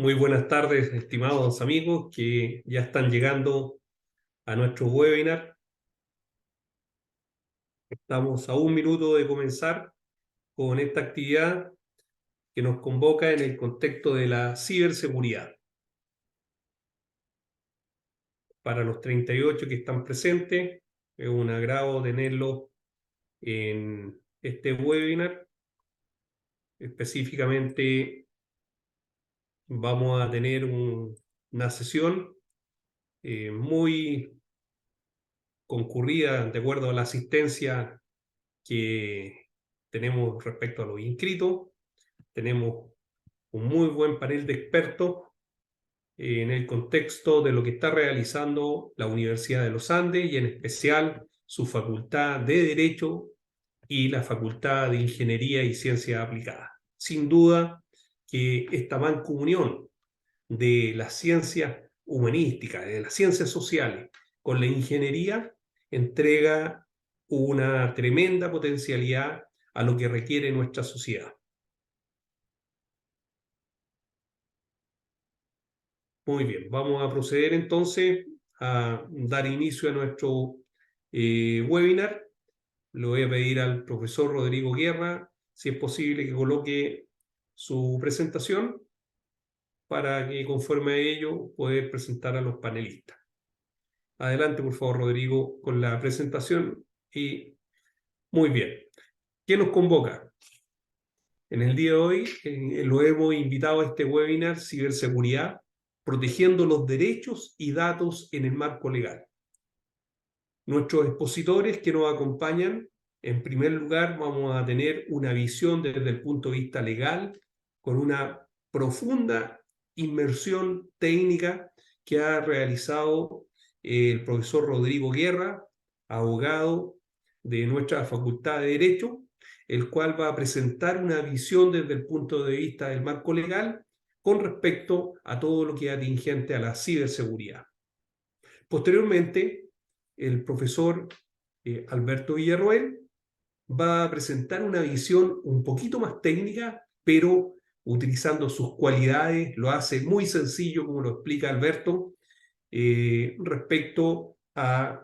Muy buenas tardes, estimados amigos que ya están llegando a nuestro webinar. Estamos a un minuto de comenzar con esta actividad que nos convoca en el contexto de la ciberseguridad. Para los 38 que están presentes, es un agrado tenerlos en este webinar. Específicamente vamos a tener una sesión muy concurrida de acuerdo a la asistencia que tenemos respecto a los inscritos. Tenemos un muy buen panel de expertos en el contexto de lo que está realizando la Universidad de los Andes y en especial su Facultad de Derecho y la Facultad de Ingeniería y Ciencias Aplicadas. Sin duda que esta mancomunión de las ciencias humanísticas, de las ciencias sociales, con la ingeniería, entrega una tremenda potencialidad a lo que requiere nuestra sociedad. Muy bien, vamos a proceder entonces a dar inicio a nuestro webinar. Le voy a pedir al profesor Rodrigo Guerra, si es posible, que coloque su presentación para que conforme a ello poder presentar a los panelistas. Adelante, por favor, Rodrigo, con la presentación. Y muy bien. ¿Qué nos convoca? En el día de hoy lo hemos invitado a este webinar Ciberseguridad, protegiendo los derechos y datos en el marco legal. Nuestros expositores que nos acompañan, en primer lugar, vamos a tener una visión desde el punto de vista legal, con una profunda inmersión técnica que ha realizado el profesor Rodrigo Guerra, abogado de nuestra Facultad de Derecho, el cual va a presentar una visión desde el punto de vista del marco legal con respecto a todo lo que es atingente a la ciberseguridad. Posteriormente, el profesor Alberto Villarroel va a presentar una visión un poquito más técnica, pero utilizando sus cualidades, lo hace muy sencillo, como lo explica Alberto, respecto a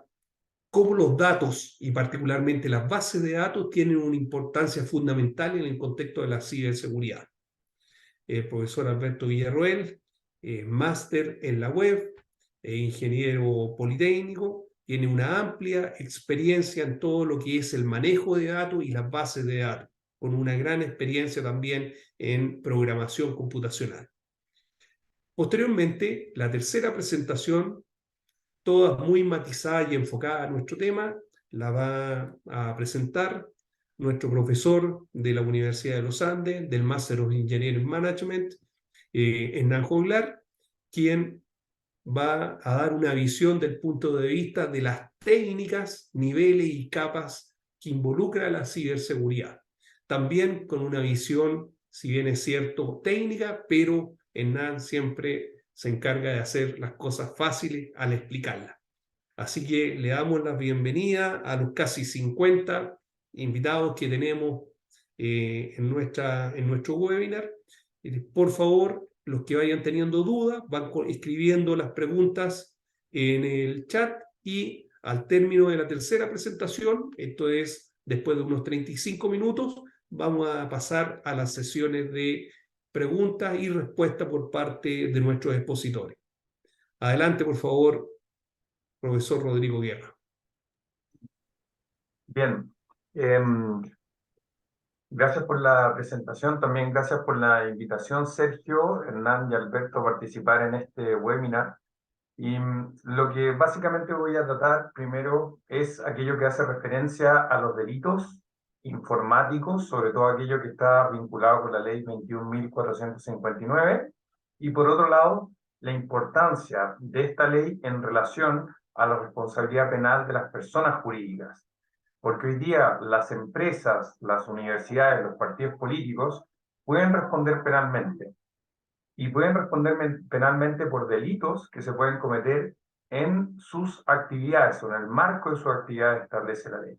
cómo los datos y particularmente las bases de datos tienen una importancia fundamental en el contexto de la ciberseguridad. El profesor Alberto Villarroel, máster en la web, ingeniero politécnico, tiene una amplia experiencia en todo lo que es el manejo de datos y las bases de datos, con una gran experiencia también en programación computacional. Posteriormente, la tercera presentación, todas muy matizada y enfocada a nuestro tema, la va a presentar nuestro profesor de la Universidad de los Andes, del Master of Engineering Management, Hernán Joglar, quien va a dar una visión del punto de vista de las técnicas, niveles y capas que involucra la ciberseguridad. También con una visión, si bien es cierto, técnica, pero Hernán siempre se encarga de hacer las cosas fáciles al explicarlas. Así que le damos la bienvenida a los casi 50 invitados que tenemos en nuestro webinar. Por favor, los que vayan teniendo dudas, van escribiendo las preguntas en el chat y al término de la tercera presentación, esto es después de unos 35 minutos, vamos a pasar a las sesiones de preguntas y respuestas por parte de nuestros expositores. Adelante, por favor, profesor Rodrigo Guerra. Bien, gracias por la presentación, también gracias por la invitación, Sergio, Hernán y Alberto, a participar en este webinar. Y lo que básicamente voy a tratar primero es aquello que hace referencia a los delitos informáticos, sobre todo aquello que está vinculado con la ley 21.459, y por otro lado, la importancia de esta ley en relación a la responsabilidad penal de las personas jurídicas. Porque hoy día las empresas, las universidades, los partidos políticos pueden responder penalmente. Y pueden responder penalmente por delitos que se pueden cometer en sus actividades o en el marco de sus actividades establece la ley.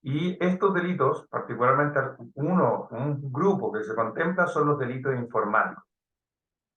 Y estos delitos, particularmente un grupo que se contempla, son los delitos informáticos.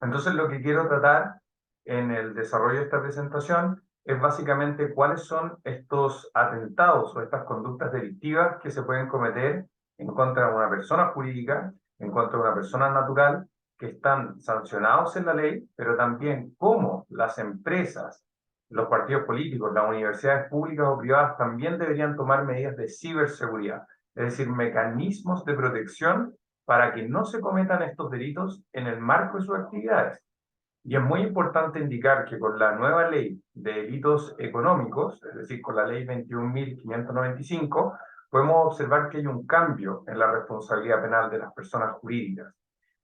Entonces, lo que quiero tratar en el desarrollo de esta presentación es básicamente cuáles son estos atentados o estas conductas delictivas que se pueden cometer en contra de una persona jurídica, en contra de una persona natural, que están sancionados en la ley, pero también cómo las empresas, los partidos políticos, las universidades públicas o privadas también deberían tomar medidas de ciberseguridad, es decir, mecanismos de protección para que no se cometan estos delitos en el marco de sus actividades. Y es muy importante indicar que con la nueva ley de delitos económicos, es decir, con la ley 21.595, podemos observar que hay un cambio en la responsabilidad penal de las personas jurídicas.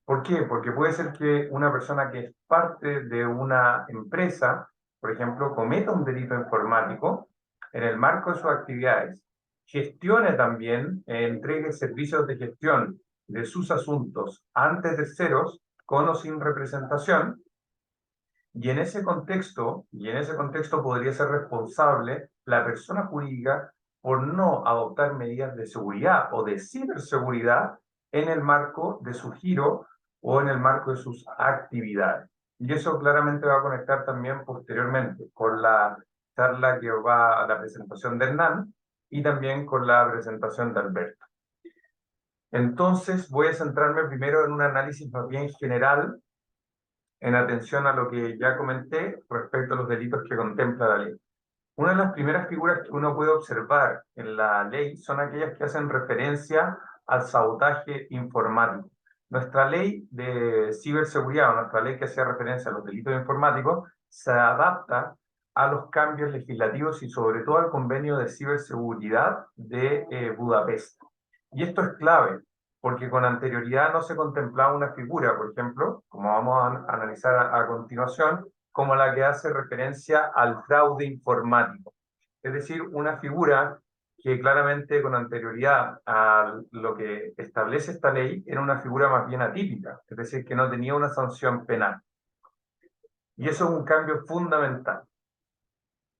¿Por qué? Porque puede ser que una persona que es parte de una empresa, por ejemplo, cometa un delito informático en el marco de sus actividades, gestione también, entregue servicios de gestión de sus asuntos ante terceros, con o sin representación, y en ese contexto podría ser responsable la persona jurídica por no adoptar medidas de seguridad o de ciberseguridad en el marco de su giro o en el marco de sus actividades. Y eso claramente va a conectar también posteriormente con la charla que va a la presentación de Hernán y también con la presentación de Alberto. Entonces voy a centrarme primero en un análisis más bien general en atención a lo que ya comenté respecto a los delitos que contempla la ley. Una de las primeras figuras que uno puede observar en la ley son aquellas que hacen referencia al sabotaje informático. Nuestra ley de ciberseguridad, o nuestra ley que hacía referencia a los delitos informáticos, se adapta a los cambios legislativos y sobre todo al convenio de ciberseguridad de Budapest. Y esto es clave, porque con anterioridad no se contemplaba una figura, por ejemplo, como vamos a analizar a continuación, como la que hace referencia al fraude informático. Es decir, una figura que claramente con anterioridad a lo que establece esta ley era una figura más bien atípica, es decir, que no tenía una sanción penal. Y eso es un cambio fundamental.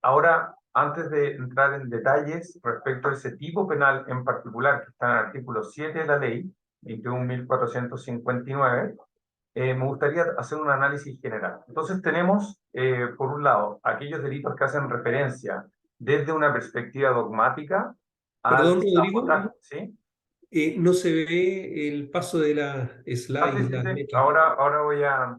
Ahora, antes de entrar en detalles respecto a ese tipo penal en particular, que está en el artículo 7 de la ley, 21.459, me gustaría hacer un análisis general. Entonces tenemos, por un lado, aquellos delitos que hacen referencia desde una perspectiva dogmática al Perdón, Rodrigo, sabotaje, ¿sí? no se ve el paso de la Sí, slide, sí, las sí. letras. Ahora voy a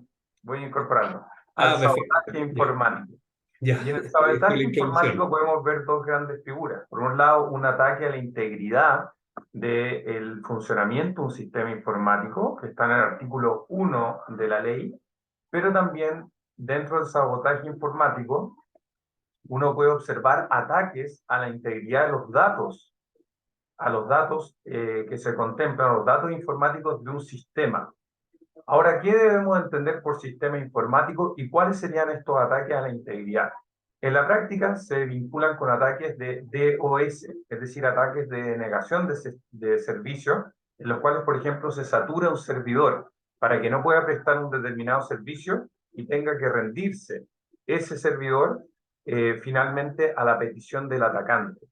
incorporarlo. Al Ah, perfecto. sabotaje Ya, informático. ya, Y en el fue la sabotaje informático introducción. podemos ver dos grandes figuras. Por un lado, un ataque a la integridad del funcionamiento de un sistema informático, que está en el artículo 1 de la ley, pero también dentro del sabotaje informático uno puede observar ataques a la integridad de los datos, a los datos que se contemplan, los datos informáticos de un sistema. Ahora, ¿qué debemos entender por sistema informático y cuáles serían estos ataques a la integridad? En la práctica se vinculan con ataques de DOS, es decir, ataques de negación de servicio, en los cuales, por ejemplo, se satura un servidor para que no pueda prestar un determinado servicio y tenga que rendirse ese servidor finalmente a la petición del atacante.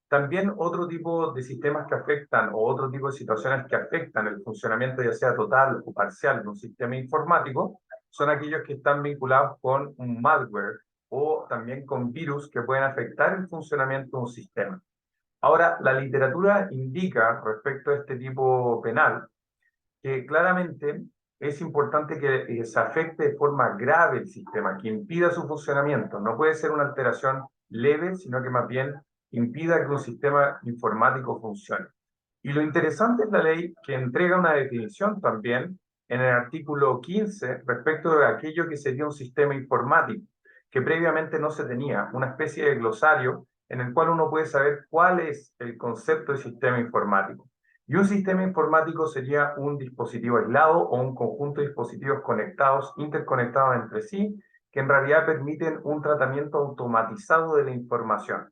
También otro tipo de sistemas que afectan o otro tipo de situaciones que afectan el funcionamiento ya sea total o parcial de un sistema informático son aquellos que están vinculados con un malware o también con virus que pueden afectar el funcionamiento de un sistema. Ahora, la literatura indica respecto a este tipo penal que claramente es importante que se afecte de forma grave el sistema, que impida su funcionamiento. No puede ser una alteración leve, sino que más bien impida que un sistema informático funcione. Y lo interesante es la ley que entrega una definición también en el artículo 15 respecto de aquello que sería un sistema informático, que previamente no se tenía, una especie de glosario en el cual uno puede saber cuál es el concepto de sistema informático. Y un sistema informático sería un dispositivo aislado o un conjunto de dispositivos conectados, interconectados entre sí, que en realidad permiten un tratamiento automatizado de la información.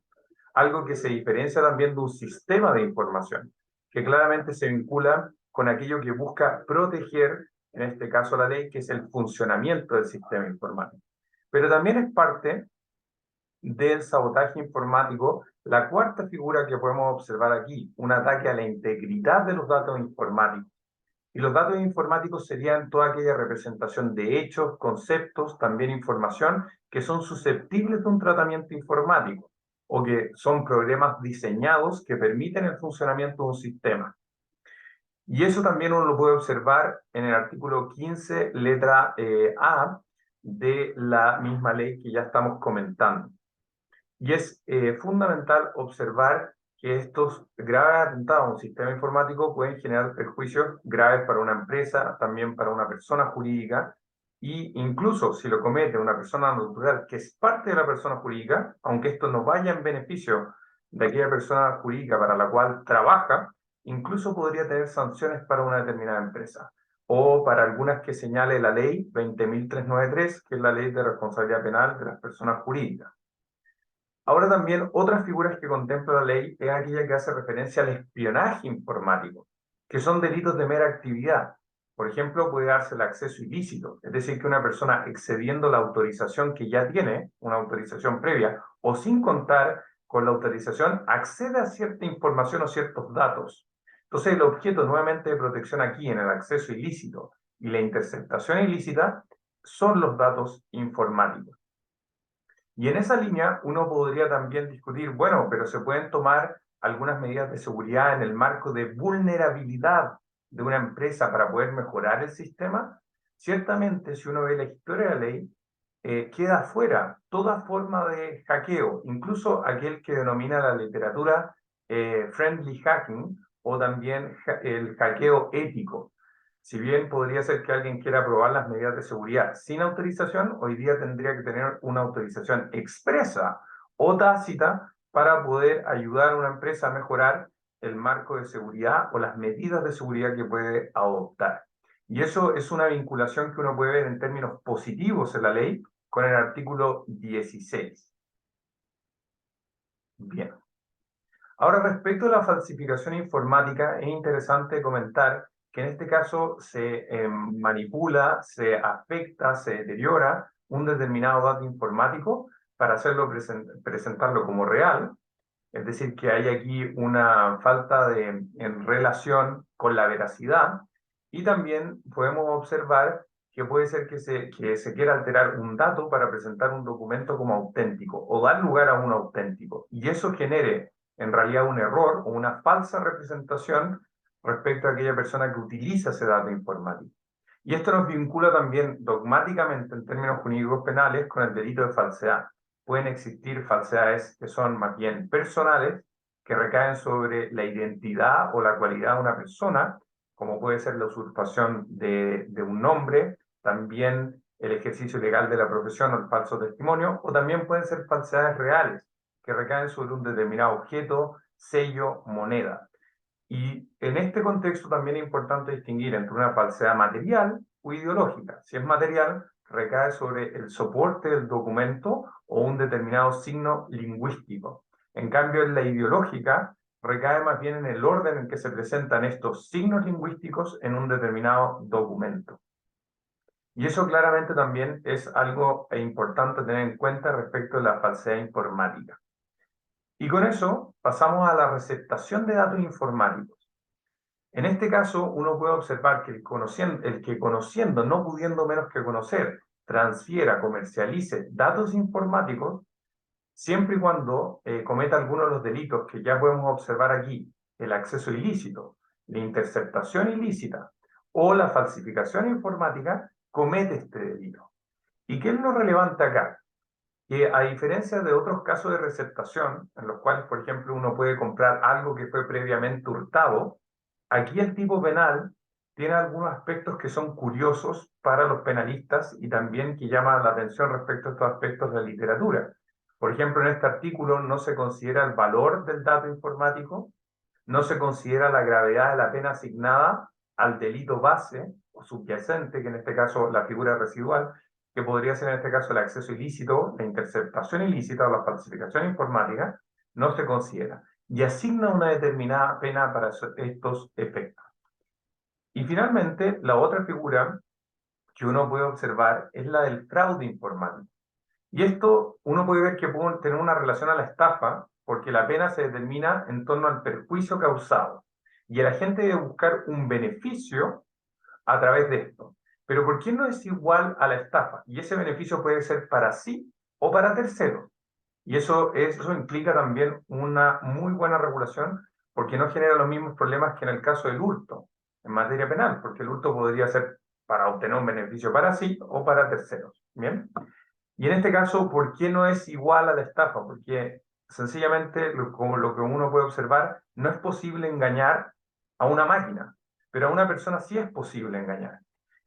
Algo que se diferencia también de un sistema de información, que claramente se vincula con aquello que busca proteger, en este caso la ley, que es el funcionamiento del sistema informático. Pero también es parte del sabotaje informático, la cuarta figura que podemos observar aquí, un ataque a la integridad de los datos informáticos. Y los datos informáticos serían toda aquella representación de hechos, conceptos, también información, que son susceptibles de un tratamiento informático o que son programas diseñados que permiten el funcionamiento de un sistema. Y eso también uno lo puede observar en el artículo 15, letra A, de la misma ley que ya estamos comentando. Y es fundamental observar que estos graves atentados a un sistema informático pueden generar perjuicios graves para una empresa, también para una persona jurídica, y incluso si lo comete una persona natural que es parte de la persona jurídica, aunque esto no vaya en beneficio de aquella persona jurídica para la cual trabaja, incluso podría tener sanciones para una determinada empresa, o para algunas que señale la ley 20.393, que es la ley de responsabilidad penal de las personas jurídicas. Ahora también otras figuras que contempla la ley es aquella que hace referencia al espionaje informático, que son delitos de mera actividad. Por ejemplo, puede darse el acceso ilícito, es decir, que una persona excediendo la autorización que ya tiene, una autorización previa, o sin contar con la autorización, accede a cierta información o ciertos datos. Entonces, el objeto nuevamente de protección aquí en el acceso ilícito y la interceptación ilícita son los datos informáticos. Y en esa línea uno podría también discutir, bueno, pero se pueden tomar algunas medidas de seguridad en el marco de vulnerabilidad de una empresa para poder mejorar el sistema. Ciertamente, si uno ve la historia de la ley, queda fuera toda forma de hackeo, incluso aquel que denomina la literatura friendly hacking o también el hackeo ético. Si bien podría ser que alguien quiera probar las medidas de seguridad sin autorización, hoy día tendría que tener una autorización expresa o tácita para poder ayudar a una empresa a mejorar el marco de seguridad o las medidas de seguridad que puede adoptar. Y eso es una vinculación que uno puede ver en términos positivos en la ley con el artículo 16. Bien. Ahora, respecto a la falsificación informática, es interesante comentar que en este caso se manipula, se afecta, se deteriora un determinado dato informático para hacerlo presentarlo como real. Es decir, que hay aquí una falta en relación con la veracidad. Y también podemos observar que puede ser que se quiera alterar un dato para presentar un documento como auténtico o dar lugar a un auténtico. Y eso genere en realidad un error o una falsa representación respecto a aquella persona que utiliza ese dato informático. Y esto nos vincula también dogmáticamente en términos jurídicos penales con el delito de falsedad. Pueden existir falsedades que son más bien personales, que recaen sobre la identidad o la cualidad de una persona, como puede ser la usurpación de un nombre, también el ejercicio ilegal de la profesión o el falso testimonio, o también pueden ser falsedades reales, que recaen sobre un determinado objeto, sello, moneda. Y en este contexto también es importante distinguir entre una falsedad material o ideológica. Si es material, recae sobre el soporte del documento o un determinado signo lingüístico. En cambio, en la ideológica, recae más bien en el orden en que se presentan estos signos lingüísticos en un determinado documento. Y eso claramente también es algo importante tener en cuenta respecto a la falsedad informática. Y con eso pasamos a la receptación de datos informáticos. En este caso, uno puede observar que el que conociendo, no pudiendo menos que conocer, transfiera, comercialice datos informáticos, siempre y cuando cometa alguno de los delitos que ya podemos observar aquí, el acceso ilícito, la interceptación ilícita o la falsificación informática, comete este delito. ¿Y qué es lo relevante acá? Que a diferencia de otros casos de receptación, en los cuales, por ejemplo, uno puede comprar algo que fue previamente hurtado, aquí el tipo penal tiene algunos aspectos que son curiosos para los penalistas y también que llaman la atención respecto a estos aspectos de la literatura. Por ejemplo, en este artículo no se considera el valor del dato informático, no se considera la gravedad de la pena asignada al delito base o subyacente, que en este caso la figura residual, que podría ser en este caso el acceso ilícito, la interceptación ilícita o la falsificación informática, no se considera y asigna una determinada pena para estos efectos. Y finalmente, la otra figura que uno puede observar es la del fraude informático. Y esto uno puede ver que puede tener una relación a la estafa, porque la pena se determina en torno al perjuicio causado. Y el agente debe buscar un beneficio a través de esto. Pero ¿por qué no es igual a la estafa? Y ese beneficio puede ser para sí o para terceros. Y eso implica también una muy buena regulación porque no genera los mismos problemas que en el caso del hurto en materia penal, porque el hurto podría ser para obtener un beneficio para sí o para terceros. ¿Bien? Y en este caso, ¿por qué no es igual a la estafa? Porque sencillamente, como lo que uno puede observar, no es posible engañar a una máquina, pero a una persona sí es posible engañar.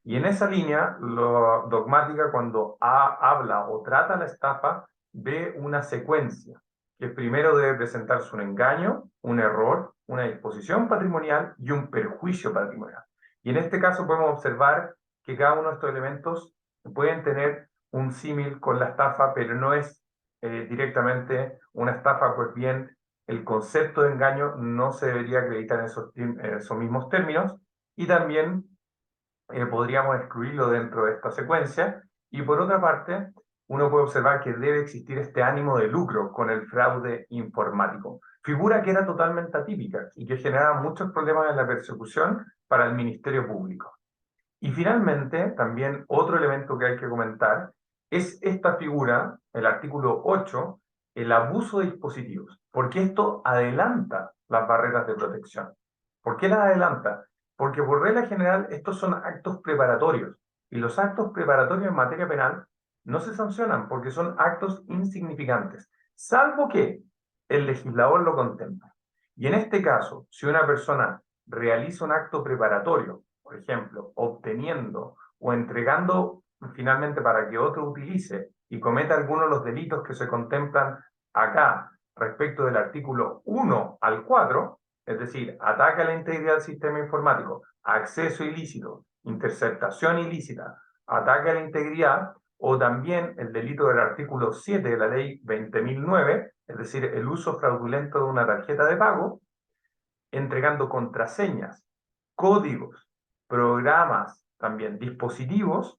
Y en esa línea, lo dogmática, cuando habla o trata la estafa, ve una secuencia, que primero debe presentarse un engaño, un error, una disposición patrimonial y un perjuicio patrimonial. Y en este caso podemos observar que cada uno de estos elementos pueden tener un símil con la estafa, pero no es directamente una estafa, pues bien, el concepto de engaño no se debería acreditar en esos mismos términos, y también podríamos excluirlo dentro de esta secuencia. Y por otra parte, uno puede observar que debe existir este ánimo de lucro con el fraude informático, figura que era totalmente atípica y que generaba muchos problemas en la persecución para el Ministerio Público. Y finalmente, también otro elemento que hay que comentar es esta figura, el artículo 8, el abuso de dispositivos, porque esto adelanta las barreras de protección. ¿Por qué las adelanta? Porque por regla general estos son actos preparatorios y los actos preparatorios en materia penal no se sancionan porque son actos insignificantes, salvo que el legislador lo contempla. Y en este caso, si una persona realiza un acto preparatorio, por ejemplo, obteniendo o entregando finalmente para que otro utilice y cometa algunos de los delitos que se contemplan acá respecto del artículo 1 al 4, es decir, ataque a la integridad del sistema informático, acceso ilícito, interceptación ilícita, ataque a la integridad, o también el delito del artículo 7 de la ley 20.009, es decir, el uso fraudulento de una tarjeta de pago, entregando contraseñas, códigos, programas, también dispositivos,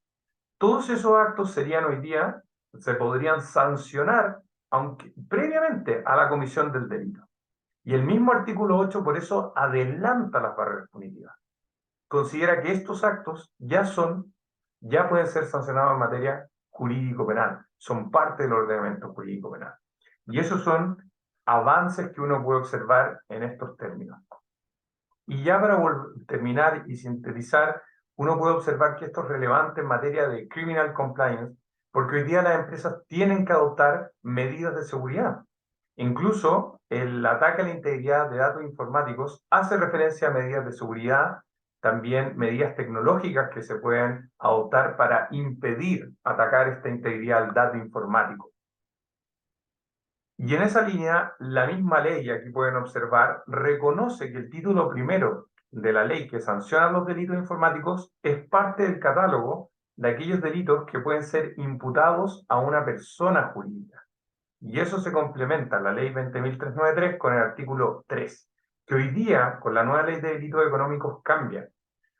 todos esos actos serían hoy día, se podrían sancionar aunque, previamente a la comisión del delito. Y el mismo artículo 8 por eso adelanta las barreras punitivas. Considera que estos actos ya pueden ser sancionados en materia jurídico-penal, son parte del ordenamiento jurídico-penal. Y esos son avances que uno puede observar en estos términos. Y ya para terminar y sintetizar, uno puede observar que esto es relevante en materia de criminal compliance, porque hoy día las empresas tienen que adoptar medidas de seguridad. Incluso el ataque a la integridad de datos informáticos hace referencia a medidas de seguridad, también medidas tecnológicas que se pueden adoptar para impedir atacar esta integridad del dato informático. Y en esa línea, la misma ley, aquí pueden observar, reconoce que el título primero de la ley que sanciona los delitos informáticos es parte del catálogo de aquellos delitos que pueden ser imputados a una persona jurídica. Y eso se complementa en la ley 20.393 con el artículo 3, que hoy día, con la nueva ley de delitos económicos, cambia.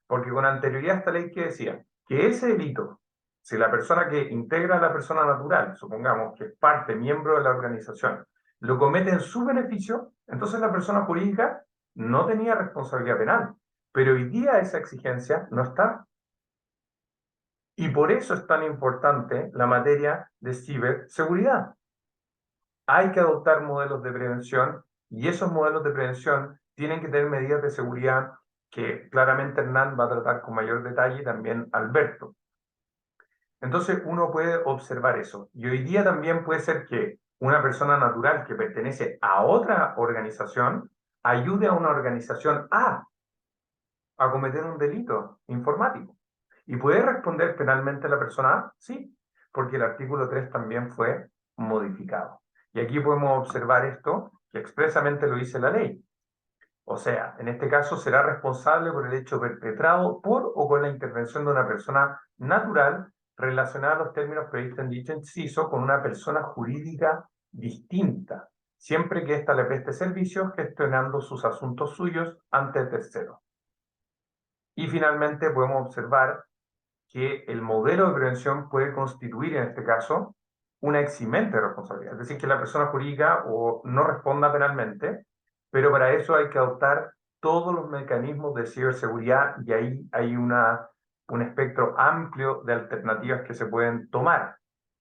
Porque con anterioridad a esta ley que decía que ese delito, si la persona que integra a la persona natural, supongamos que es parte, miembro de la organización, lo comete en su beneficio, entonces la persona jurídica no tenía responsabilidad penal. Pero hoy día esa exigencia no está. Y por eso es tan importante la materia de ciberseguridad. Hay que adoptar modelos de prevención y esos modelos de prevención tienen que tener medidas de seguridad que claramente Hernán va a tratar con mayor detalle y también Alberto. Entonces uno puede observar eso. Y hoy día también puede ser que una persona natural que pertenece a otra organización ayude a una organización a cometer un delito informático. ¿Y puede responder penalmente la persona A? Sí, porque el artículo 3 también fue modificado. Y aquí podemos observar esto, que expresamente lo dice la ley. O sea, en este caso será responsable por el hecho perpetrado por o con la intervención de una persona natural relacionada a los términos previstos en dicho inciso con una persona jurídica distinta, siempre que ésta le preste servicios gestionando sus asuntos suyos ante terceros. Y finalmente podemos observar que el modelo de prevención puede constituir, en este caso, una eximente de responsabilidad. Es decir, que la persona jurídica o no responda penalmente, pero para eso hay que adoptar todos los mecanismos de ciberseguridad y ahí hay una un espectro amplio de alternativas que se pueden tomar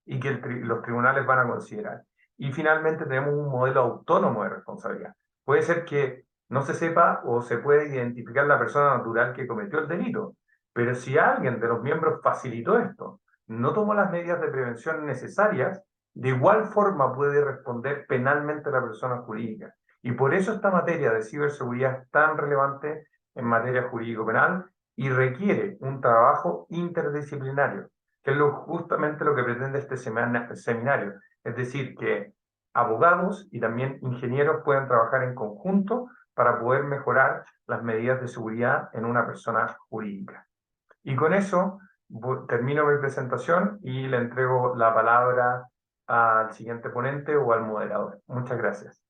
y que los tribunales van a considerar. Y finalmente tenemos un modelo autónomo de responsabilidad. Puede ser que no se sepa o se puede identificar la persona natural que cometió el delito, pero si alguien de los miembros facilitó esto, no tomó las medidas de prevención necesarias, de igual forma puede responder penalmente la persona jurídica. Y por eso esta materia de ciberseguridad es tan relevante en materia jurídico-penal y requiere un trabajo interdisciplinario, que es justamente lo que pretende este seminario. Es decir, que abogados y también ingenieros puedan trabajar en conjunto para poder mejorar las medidas de seguridad en una persona jurídica. Y con eso termino mi presentación y le entrego la palabra al siguiente ponente o al moderador. Muchas gracias.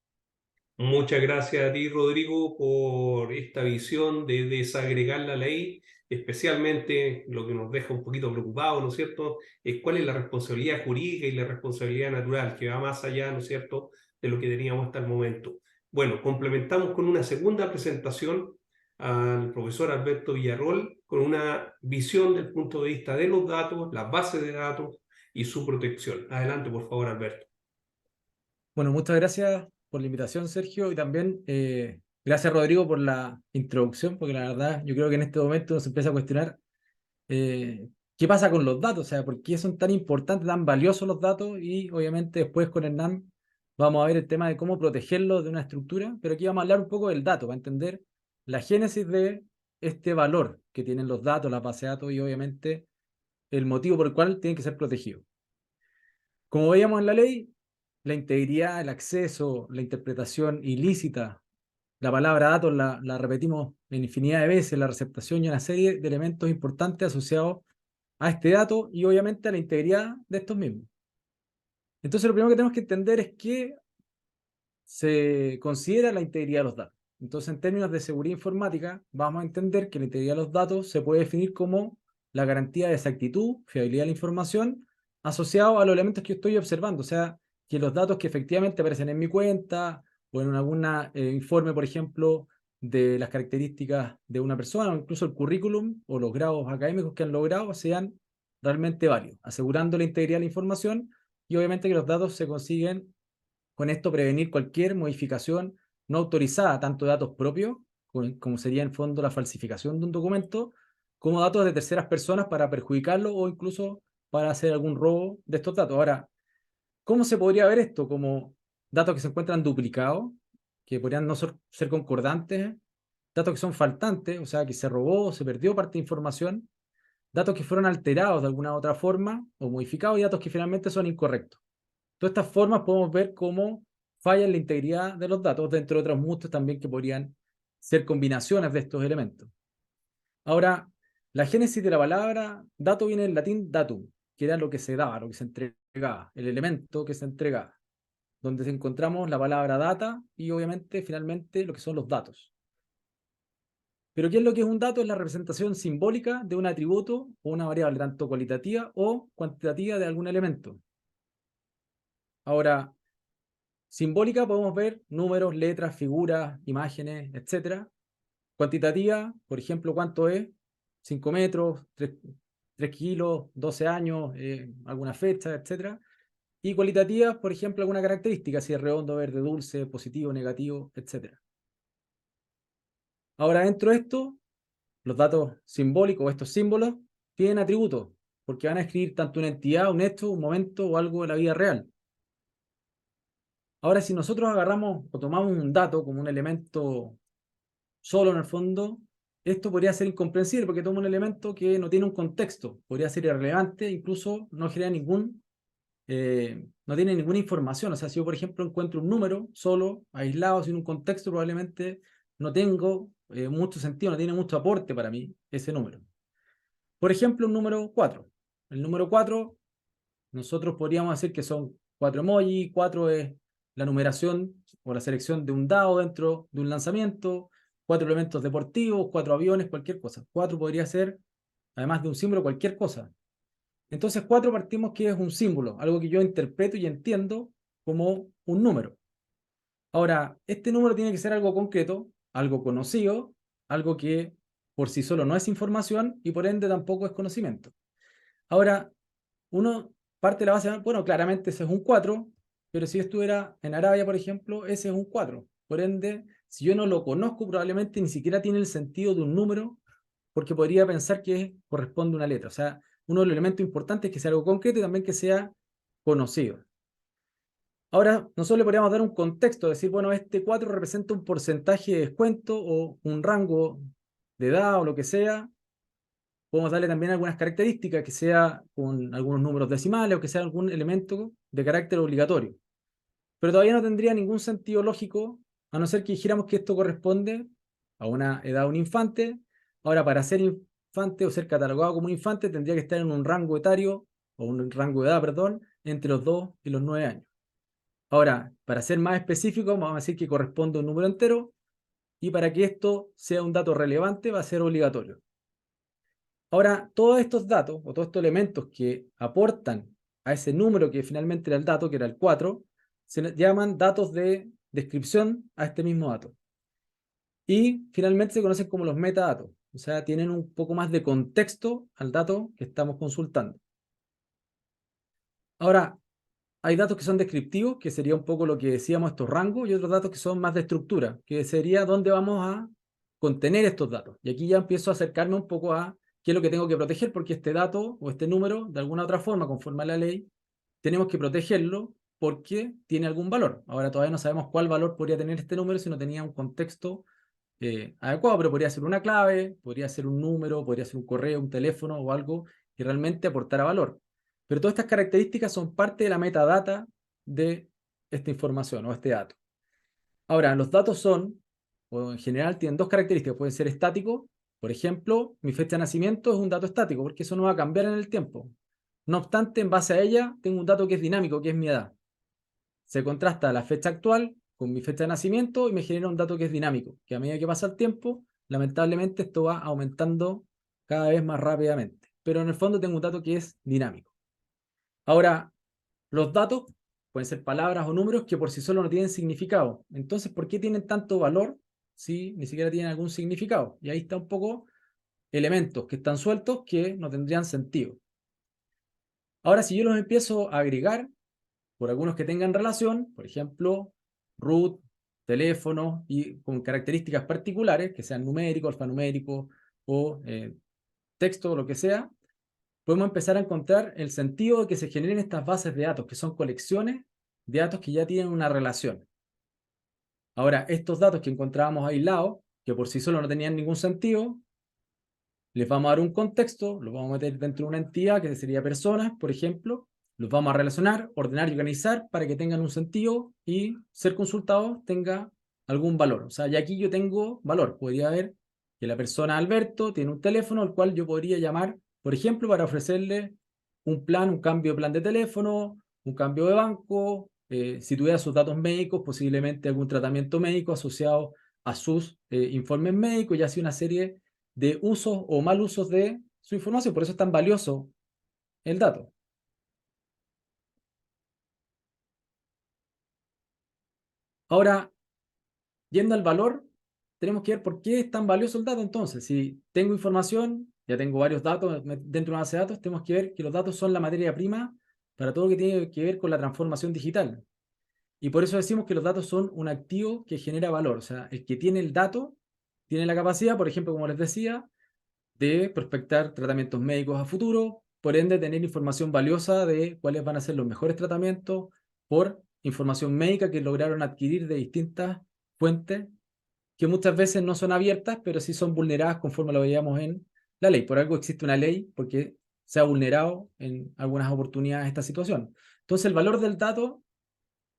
Muchas gracias a ti, Rodrigo, por esta visión de desagregar la ley, especialmente lo que nos deja un poquito preocupados, ¿no es cierto?, es cuál es la responsabilidad jurídica y la responsabilidad natural, que va más allá, ¿no es cierto?, de lo que teníamos hasta el momento. Bueno, complementamos con una segunda presentación al profesor Alberto Villarroel, con una visión del punto de vista de los datos, las bases de datos y su protección. Adelante, por favor, Alberto. Bueno, muchas gracias por la invitación, Sergio, y también gracias, Rodrigo, por la introducción, porque la verdad yo creo que en este momento se empieza a cuestionar qué pasa con los datos, o sea, por qué son tan importantes, tan valiosos los datos, y obviamente después con Hernán vamos a ver el tema de cómo protegerlos de una estructura, pero aquí vamos a hablar un poco del dato, para entender la génesis de este valor que tienen los datos, la base de datos, y obviamente el motivo por el cual tienen que ser protegidos. Como veíamos en la ley, la integridad, el acceso, la interpretación ilícita, la palabra datos la repetimos en infinidad de veces, la receptación y una serie de elementos importantes asociados a este dato y obviamente a la integridad de estos mismos. Entonces lo primero que tenemos que entender es que se considera la integridad de los datos. Entonces en términos de seguridad informática vamos a entender que la integridad de los datos se puede definir como la garantía de exactitud, fiabilidad de la información asociado a los elementos que yo estoy observando, o sea, que los datos que efectivamente aparecen en mi cuenta o en algún informe, por ejemplo, de las características de una persona o incluso el currículum o los grados académicos que han logrado sean realmente válidos, asegurando la integridad de la información y obviamente que los datos se consiguen con esto prevenir cualquier modificación no autorizada, tanto de datos propios, como sería en fondo la falsificación de un documento, como datos de terceras personas para perjudicarlo o incluso para hacer algún robo de estos datos. Ahora, ¿cómo se podría ver esto? Como datos que se encuentran duplicados, que podrían no ser concordantes, datos que son faltantes, o sea, que se robó o se perdió parte de información, datos que fueron alterados de alguna otra forma o modificados y datos que finalmente son incorrectos. Todas estas formas podemos ver cómo falla la integridad de los datos, dentro de otros muchos también que podrían ser combinaciones de estos elementos. Ahora, la génesis de la palabra dato viene del latín datum, que era lo que se daba, lo que se entregaba, el elemento que se entregaba, donde encontramos la palabra data y obviamente finalmente lo que son los datos. Pero ¿qué es lo que es un dato? Es la representación simbólica de un atributo o una variable tanto cualitativa o cuantitativa de algún elemento. Ahora, simbólica podemos ver números, letras, figuras, imágenes, etc. Cuantitativa, por ejemplo, ¿cuánto es? 5 metros, 3 kilos, 12 años, alguna fecha, etc. Y cualitativa, por ejemplo, alguna característica, si es redondo, verde, dulce, positivo, negativo, etc. Ahora, dentro de esto, los datos simbólicos, estos símbolos, tienen atributos, porque van a escribir tanto una entidad, un hecho, un momento o algo de la vida real. Ahora, si nosotros agarramos o tomamos un dato como un elemento solo en el fondo, esto podría ser incomprensible porque toma un elemento que no tiene un contexto, podría ser irrelevante, incluso no genera no tiene ninguna información. O sea, si yo, por ejemplo, encuentro un número solo, aislado, sin un contexto, probablemente no tengo mucho sentido, no tiene mucho aporte para mí ese número. Por ejemplo, un número 4. El número 4, nosotros podríamos decir que son 4 emojis, 4 es la numeración o la selección de un dado dentro de un lanzamiento, 4 elementos deportivos, 4 aviones, cualquier cosa. 4 podría ser, además de un símbolo, cualquier cosa. Entonces 4 partimos que es un símbolo, algo que yo interpreto y entiendo como un número. Ahora, este número tiene que ser algo concreto, algo conocido, algo que por sí solo no es información y por ende tampoco es conocimiento. Ahora, uno parte de la base, bueno, claramente ese es un 4, pero si yo estuviera en Arabia, por ejemplo, ese es un 4. Por ende, si yo no lo conozco, probablemente ni siquiera tiene el sentido de un número, porque podría pensar que corresponde a una letra. O sea, uno de los elementos importantes es que sea algo concreto y también que sea conocido. Ahora, nosotros le podríamos dar un contexto, decir, bueno, este 4 representa un porcentaje de descuento o un rango de edad o lo que sea. Podemos darle también algunas características, que sea con algunos números decimales o que sea algún elemento de carácter obligatorio. Pero todavía no tendría ningún sentido lógico, a no ser que dijéramos que esto corresponde a una edad de un infante. Ahora, para ser infante o ser catalogado como un infante, tendría que estar en un rango etario, o un rango de edad, perdón, entre los 2 y los 9 años. Ahora, para ser más específico, vamos a decir que corresponde a un número entero, y para que esto sea un dato relevante va a ser obligatorio. Ahora, todos estos datos, o todos estos elementos que aportan a ese número que finalmente era el dato, que era el 4, se llaman datos de descripción a este mismo dato. Y finalmente se conocen como los metadatos, o sea, tienen un poco más de contexto al dato que estamos consultando. Ahora, hay datos que son descriptivos, que sería un poco lo que decíamos, estos rangos, y otros datos que son más de estructura, que sería dónde vamos a contener estos datos. Y aquí ya empiezo a acercarme un poco a qué es lo que tengo que proteger, porque este dato o este número, de alguna otra forma, conforme a la ley, tenemos que protegerlo porque tiene algún valor. Ahora todavía no sabemos cuál valor podría tener este número si no tenía un contexto adecuado, pero podría ser una clave, podría ser un número, podría ser un correo, un teléfono o algo que realmente aportara valor. Pero todas estas características son parte de la metadata de esta información o este dato. Ahora, los datos son, o en general, tienen dos características. Pueden ser estáticos. Por ejemplo, mi fecha de nacimiento es un dato estático, porque eso no va a cambiar en el tiempo. No obstante, en base a ella, tengo un dato que es dinámico, que es mi edad. Se contrasta la fecha actual con mi fecha de nacimiento y me genera un dato que es dinámico, que a medida que pasa el tiempo, lamentablemente esto va aumentando cada vez más rápidamente. Pero en el fondo tengo un dato que es dinámico. Ahora, los datos pueden ser palabras o números que por sí solos no tienen significado. Entonces, ¿por qué tienen tanto valor si ni siquiera tienen algún significado? Y ahí está un poco elementos que están sueltos que no tendrían sentido. Ahora, si yo los empiezo a agregar por algunos que tengan relación, por ejemplo, root, teléfono y con características particulares, que sean numérico, alfanumérico o texto o lo que sea, podemos empezar a encontrar el sentido de que se generen estas bases de datos, que son colecciones de datos que ya tienen una relación. Ahora, estos datos que encontrábamos aislados, que por sí solos no tenían ningún sentido, les vamos a dar un contexto, los vamos a meter dentro de una entidad que sería personas, por ejemplo, los vamos a relacionar, ordenar y organizar para que tengan un sentido y ser consultados tenga algún valor. O sea, ya aquí yo tengo valor. Podría ver que la persona Alberto tiene un teléfono al cual yo podría llamar, por ejemplo, para ofrecerle un plan, un cambio de plan de teléfono, un cambio de banco, si tuviera sus datos médicos, posiblemente algún tratamiento médico asociado a sus informes médicos y así una serie de usos o mal usos de su información. Por eso es tan valioso el dato. Ahora, yendo al valor, tenemos que ver por qué es tan valioso el dato. Entonces, si tengo información, ya tengo varios datos dentro de una base de datos, tenemos que ver que los datos son la materia prima para todo lo que tiene que ver con la transformación digital. Y por eso decimos que los datos son un activo que genera valor. O sea, el que tiene el dato tiene la capacidad, por ejemplo, como les decía, de prospectar tratamientos médicos a futuro, por ende tener información valiosa de cuáles van a ser los mejores tratamientos por información médica que lograron adquirir de distintas fuentes que muchas veces no son abiertas, pero sí son vulneradas conforme lo veíamos en la ley. Por algo existe una ley, porque se ha vulnerado en algunas oportunidades esta situación. Entonces, el valor del dato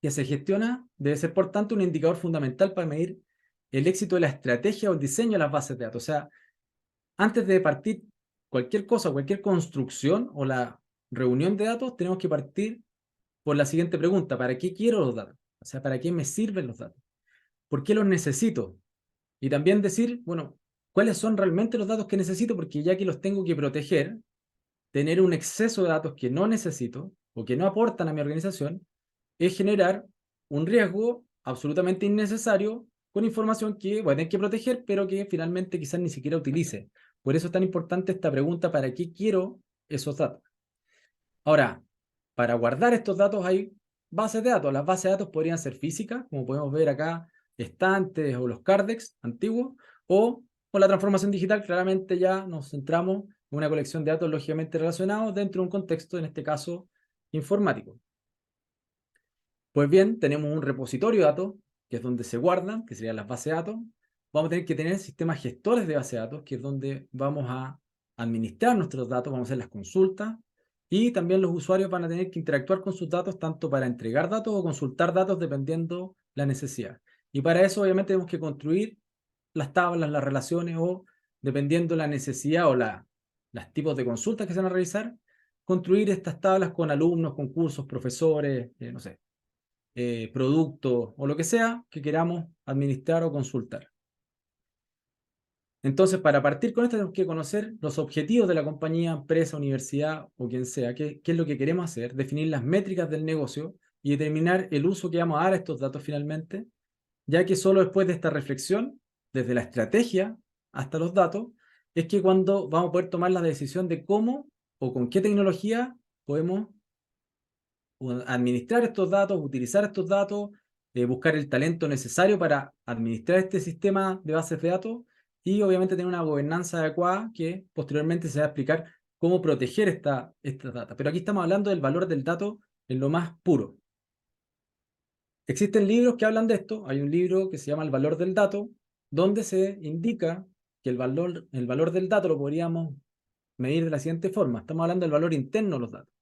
que se gestiona debe ser, por tanto, un indicador fundamental para medir el éxito de la estrategia o el diseño de las bases de datos. O sea, antes de partir cualquier cosa, cualquier construcción o la reunión de datos, tenemos que partir por la siguiente pregunta: ¿para qué quiero los datos? O sea, ¿para qué me sirven los datos? ¿Por qué los necesito? Y también decir, bueno, ¿cuáles son realmente los datos que necesito? Porque ya que los tengo que proteger, tener un exceso de datos que no necesito o que no aportan a mi organización es generar un riesgo absolutamente innecesario con información que voy a tener que proteger, pero que finalmente quizás ni siquiera utilice. Por eso es tan importante esta pregunta: ¿para qué quiero esos datos? Ahora, para guardar estos datos hay bases de datos. Las bases de datos podrían ser físicas, como podemos ver acá, estantes o los Cardex antiguos, o con la transformación digital claramente ya nos centramos en una colección de datos lógicamente relacionados dentro de un contexto, en este caso, informático. Pues bien, tenemos un repositorio de datos, que es donde se guardan, que serían las bases de datos. Vamos a tener que tener sistemas gestores de bases de datos, que es donde vamos a administrar nuestros datos, vamos a hacer las consultas, y también los usuarios van a tener que interactuar con sus datos tanto para entregar datos o consultar datos dependiendo la necesidad. Y para eso obviamente tenemos que construir las tablas, las relaciones, o dependiendo la necesidad o los tipos de consultas que se van a realizar, construir estas tablas con alumnos, con cursos, profesores, no sé, productos o lo que sea que queramos administrar o consultar. Entonces, para partir con esto tenemos que conocer los objetivos de la compañía, empresa, universidad o quien sea, qué es lo que queremos hacer, definir las métricas del negocio y determinar el uso que vamos a dar a estos datos finalmente, ya que solo después de esta reflexión, desde la estrategia hasta los datos, es que cuando vamos a poder tomar la decisión de cómo o con qué tecnología podemos administrar estos datos, utilizar estos datos, buscar el talento necesario para administrar este sistema de bases de datos y obviamente tener una gobernanza adecuada que posteriormente se va a explicar cómo proteger esta data. Pero aquí estamos hablando del valor del dato en lo más puro. Existen libros que hablan de esto. Hay un libro que se llama El valor del dato, donde se indica que el valor del dato lo podríamos medir de la siguiente forma. Estamos hablando del valor interno de los datos.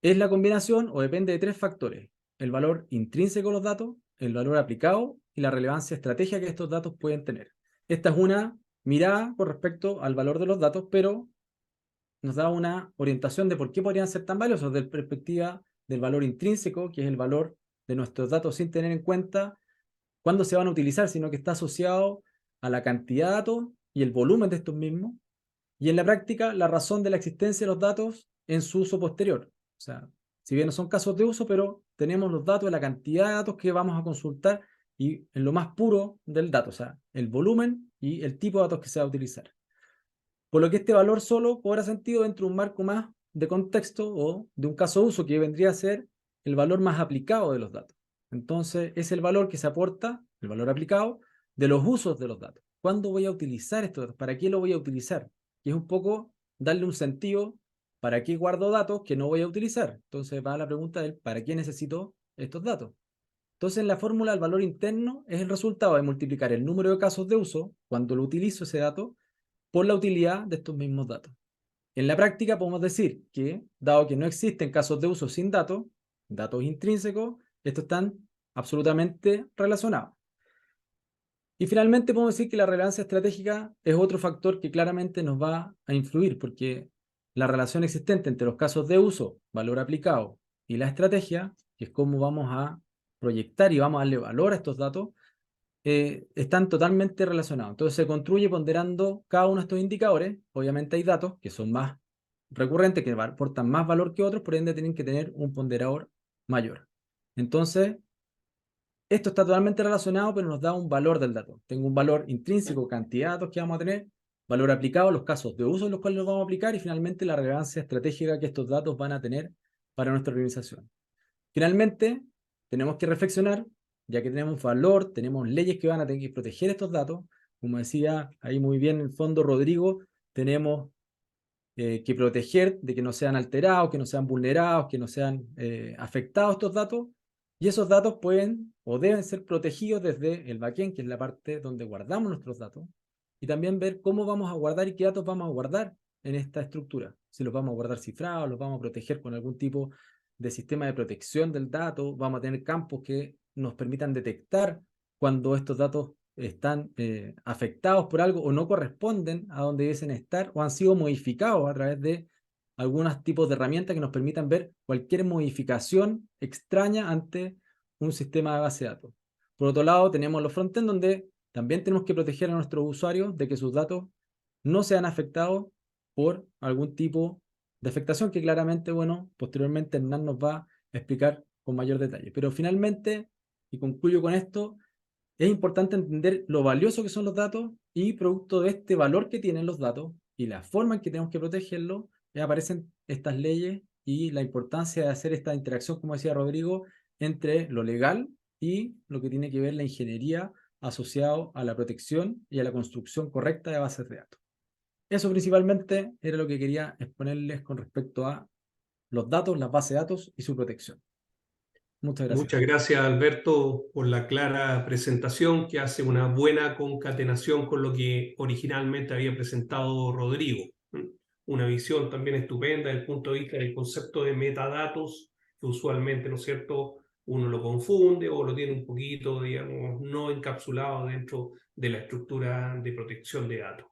Es la combinación o depende de tres factores: el valor intrínseco de los datos, el valor aplicado y la relevancia estratégica que estos datos pueden tener. Esta es una mirada con respecto al valor de los datos, pero nos da una orientación de por qué podrían ser tan valiosos desde la perspectiva del valor intrínseco, que es el valor de nuestros datos sin tener en cuenta cuándo se van a utilizar, sino que está asociado a la cantidad de datos y el volumen de estos mismos, y en la práctica la razón de la existencia de los datos en su uso posterior. O sea, si bien no son casos de uso, pero tenemos los datos de la cantidad de datos que vamos a consultar y en lo más puro del dato, o sea, el volumen y el tipo de datos que se va a utilizar. Por lo que este valor solo cobra sentido dentro de un marco más de contexto o de un caso de uso que vendría a ser el valor más aplicado de los datos. Entonces, es el valor que se aporta, el valor aplicado, de los usos de los datos. ¿Cuándo voy a utilizar estos datos? ¿Para qué lo voy a utilizar? Y es un poco darle un sentido: ¿para qué guardo datos que no voy a utilizar? Entonces va la pregunta del ¿para qué necesito estos datos? Entonces, en la fórmula, el valor interno es el resultado de multiplicar el número de casos de uso, cuando lo utilizo ese dato, por la utilidad de estos mismos datos. En la práctica podemos decir que, dado que no existen casos de uso sin datos, datos intrínsecos, estos están absolutamente relacionados. Y finalmente podemos decir que la relevancia estratégica es otro factor que claramente nos va a influir, porque la relación existente entre los casos de uso, valor aplicado, y la estrategia, que es cómo vamos a proyectar y vamos a darle valor a estos datos, están totalmente relacionados. Entonces se construye ponderando cada uno de estos indicadores. Obviamente hay datos que son más recurrentes, que aportan más valor que otros, por ende tienen que tener un ponderador mayor. Entonces, esto está totalmente relacionado, pero nos da un valor del dato. Tengo un valor intrínseco, cantidad de datos que vamos a tener, valor aplicado, los casos de uso en los cuales los vamos a aplicar, y finalmente la relevancia estratégica que estos datos van a tener para nuestra organización. Finalmente, tenemos que reflexionar, ya que tenemos valor, tenemos leyes que van a tener que proteger estos datos. Como decía ahí muy bien en el fondo Rodrigo, tenemos que proteger de que no sean alterados, que no sean vulnerados, que no sean afectados estos datos, y esos datos pueden o deben ser protegidos desde el backend, que es la parte donde guardamos nuestros datos, y también ver cómo vamos a guardar y qué datos vamos a guardar en esta estructura. Si los vamos a guardar cifrados, los vamos a proteger con algún tipo de sistema de protección del dato, vamos a tener campos que nos permitan detectar cuando estos datos están afectados por algo o no corresponden a donde deben estar o han sido modificados a través de algunos tipos de herramientas que nos permitan ver cualquier modificación extraña ante un sistema de base de datos. Por otro lado, tenemos los frontend, donde también tenemos que proteger a nuestros usuarios de que sus datos no sean afectados por algún tipo de afectación que claramente, bueno, posteriormente Hernán nos va a explicar con mayor detalle. Pero finalmente, y concluyo con esto, es importante entender lo valioso que son los datos y producto de este valor que tienen los datos y la forma en que tenemos que protegerlos, aparecen estas leyes y la importancia de hacer esta interacción, como decía Rodrigo, entre lo legal y lo que tiene que ver la ingeniería asociado a la protección y a la construcción correcta de bases de datos. Eso principalmente era lo que quería exponerles con respecto a los datos, las bases de datos y su protección. Muchas gracias. Muchas gracias, Alberto, por la clara presentación que hace una buena concatenación con lo que originalmente había presentado Rodrigo. Una visión también estupenda desde el punto de vista del concepto de metadatos, que usualmente, ¿no es cierto?, uno lo confunde o lo tiene un poquito, digamos, no encapsulado dentro de la estructura de protección de datos.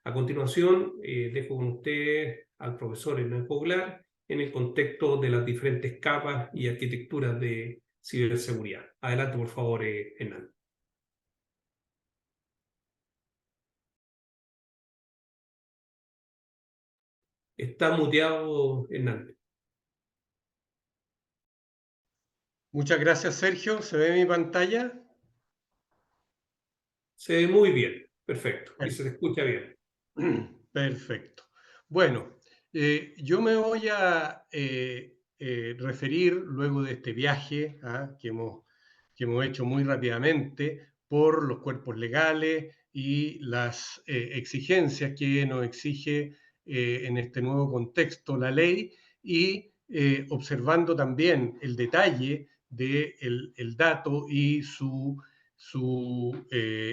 A continuación, dejo con ustedes al profesor Hernán Joglar en el contexto de las diferentes capas y arquitecturas de ciberseguridad. Adelante, por favor, Hernán. Está muteado, Hernán. Muchas gracias, Sergio. ¿Se ve mi pantalla? Se ve muy bien, perfecto, y se escucha bien. Perfecto. Bueno, yo me voy a referir luego de este viaje que hemos hecho muy rápidamente por los cuerpos legales y las exigencias que nos exige en este nuevo contexto la ley y observando también el detalle del dato y su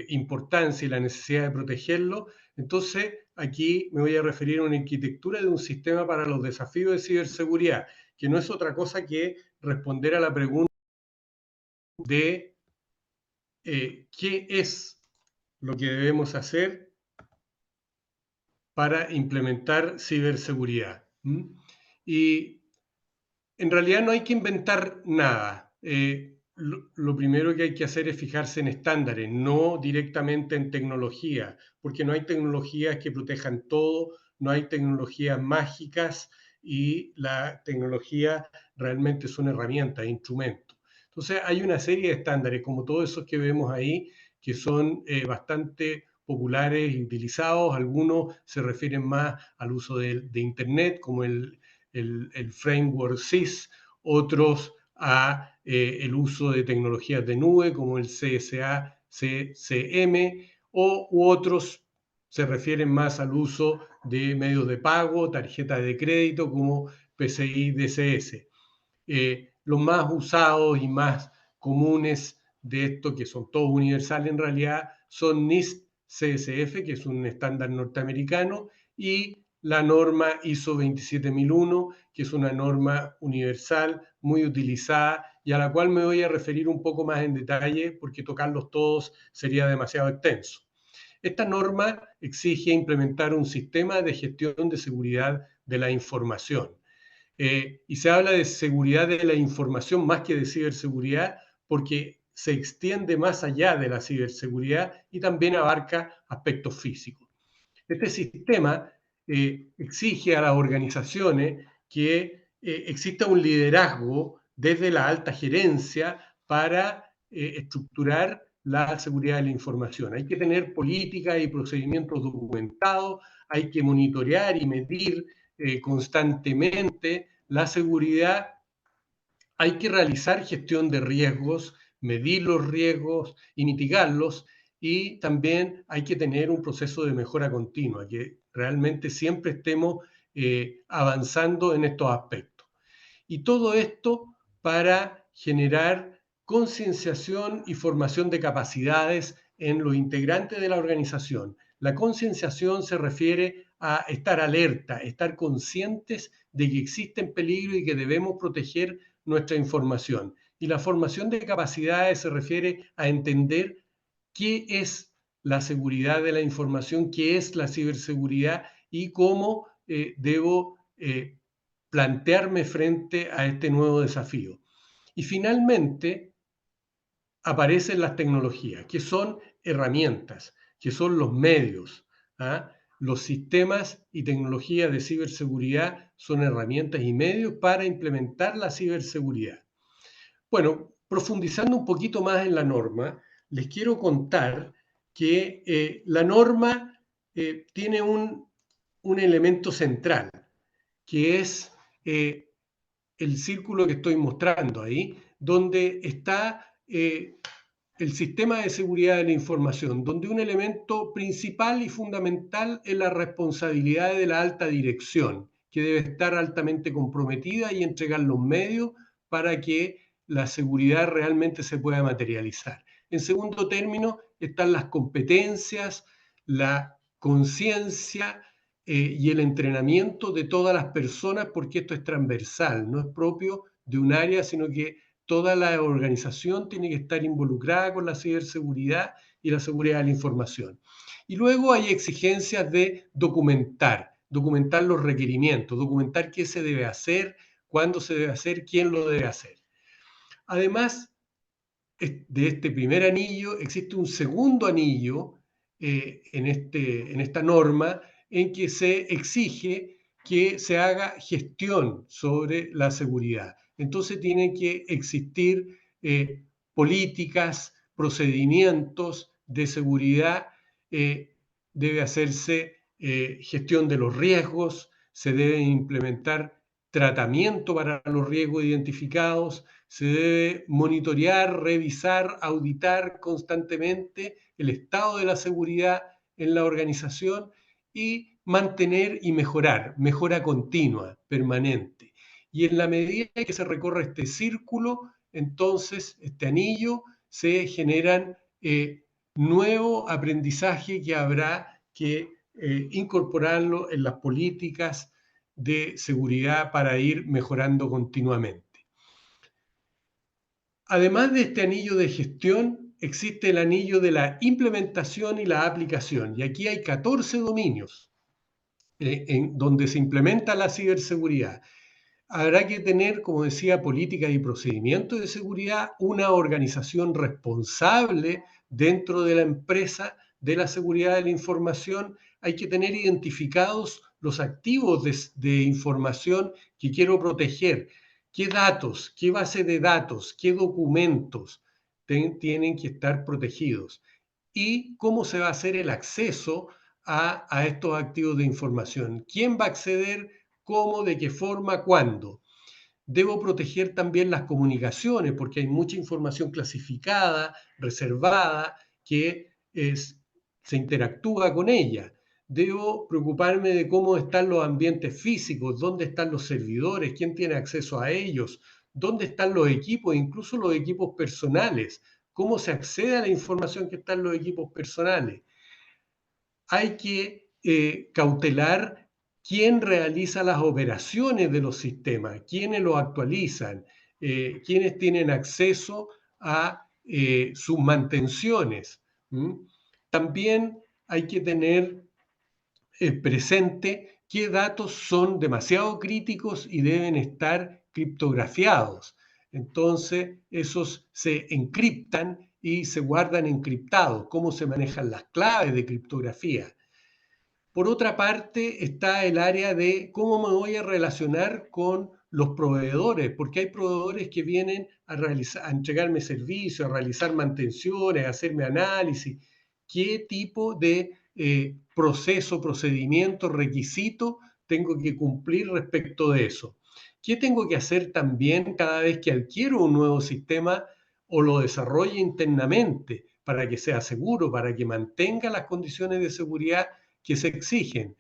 importancia y la necesidad de protegerlo. Entonces, aquí me voy a referir a una arquitectura de un sistema para los desafíos de ciberseguridad, que no es otra cosa que responder a la pregunta de qué es lo que debemos hacer para implementar ciberseguridad. Y en realidad no hay que inventar nada. Lo primero que hay que hacer es fijarse en estándares, no directamente en tecnología, porque no hay tecnologías que protejan todo, no hay tecnologías mágicas y la tecnología realmente son herramientas, instrumentos. Entonces hay una serie de estándares, como todos esos que vemos ahí, que son bastante populares y utilizados. Algunos se refieren más al uso de Internet, como el framework SIS, otros a el uso de tecnologías de nube como el CSA, CCM, u otros se refieren más al uso de medios de pago, tarjetas de crédito como PCI DSS. Los más usados y más comunes de esto, que son todos universales en realidad, son NIST CSF, que es un estándar norteamericano, y la norma ISO 27001, que es una norma universal muy utilizada y a la cual me voy a referir un poco más en detalle porque tocarlos todos sería demasiado extenso. Esta norma exige implementar un sistema de gestión de seguridad de la información. Y se habla de seguridad de la información más que de ciberseguridad porque se extiende más allá de la ciberseguridad y también abarca aspectos físicos. Este sistema exige a las organizaciones que exista un liderazgo desde la alta gerencia para estructurar la seguridad de la información. Hay que tener políticas y procedimientos documentados, hay que monitorear y medir constantemente la seguridad, hay que realizar gestión de riesgos, medir los riesgos y mitigarlos, y también hay que tener un proceso de mejora continua, que realmente siempre estemos avanzando en estos aspectos. Y todo esto para generar concienciación y formación de capacidades en los integrantes de la organización. La concienciación se refiere a estar alerta, estar conscientes de que existen peligros y que debemos proteger nuestra información. Y la formación de capacidades se refiere a entender qué es la seguridad de la información, qué es la ciberseguridad y cómo debo plantearme frente a este nuevo desafío. Y finalmente aparecen las tecnologías, que son herramientas, que son los medios. Los sistemas y tecnologías de ciberseguridad son herramientas y medios para implementar la ciberseguridad. Bueno, profundizando un poquito más en la les quiero contar que la norma tiene un elemento central, que es el círculo que estoy mostrando ahí, donde está el sistema de seguridad de la información, donde un elemento principal y fundamental es la responsabilidad de la alta dirección, que debe estar altamente comprometida y entregar los medios para que la seguridad realmente se pueda materializar. En segundo término, están las competencias, la conciencia y el entrenamiento de todas las personas, porque esto es transversal, no es propio de un área, sino que toda la organización tiene que estar involucrada con la ciberseguridad y la seguridad de la información. Y luego hay exigencias de documentar los requerimientos, documentar qué se debe hacer, cuándo se debe hacer, quién lo debe hacer. Además de este primer anillo, existe un segundo anillo en esta norma en que se exige que se haga gestión sobre la seguridad. Entonces tienen que existir políticas, procedimientos de seguridad, debe hacerse gestión de los riesgos, se deben implementar tratamiento para los riesgos identificados, se debe monitorear, revisar, auditar constantemente el estado de la seguridad en la organización y mantener y mejorar, mejora continua, permanente. Y en la medida que se recorre este círculo, entonces, este anillo, se generan nuevo aprendizaje que habrá que incorporarlo en las políticas de seguridad para ir mejorando continuamente. Además de este anillo de gestión, existe el anillo de la implementación y la aplicación. Y aquí hay 14 dominios en donde se implementa la ciberseguridad. Habrá que tener, como decía, políticas y procedimientos de seguridad, una organización responsable dentro de la empresa de la seguridad de la información. Hay que tener identificados los activos de información que quiero proteger. ¿Qué datos, qué base de datos, qué documentos tienen que estar protegidos? ¿Y cómo se va a hacer el acceso a estos activos de información? ¿Quién va a acceder? ¿Cómo? ¿De qué forma? ¿Cuándo? Debo proteger también las comunicaciones porque hay mucha información clasificada, reservada, que se interactúa con ella. Debo preocuparme de cómo están los ambientes físicos, dónde están los servidores, quién tiene acceso a ellos, dónde están los equipos, incluso los equipos personales, cómo se accede a la información que está en los equipos personales. Hay que cautelar quién realiza las operaciones de los sistemas, quiénes los actualizan, quiénes tienen acceso a sus mantenciones. También hay que tener presente qué datos son demasiado críticos y deben estar criptografiados. Entonces, esos se encriptan y se guardan encriptados, cómo se manejan las claves de criptografía. Por otra parte, está el área de cómo me voy a relacionar con los proveedores, porque hay proveedores que vienen a entregarme servicios, a realizar mantenciones, a hacerme análisis. ¿Qué tipo de proceso, procedimiento, requisito tengo que cumplir respecto de eso? ¿Qué tengo que hacer también cada vez que adquiero un nuevo sistema o lo desarrolle internamente para que sea seguro, para que mantenga las condiciones de seguridad que se exigen?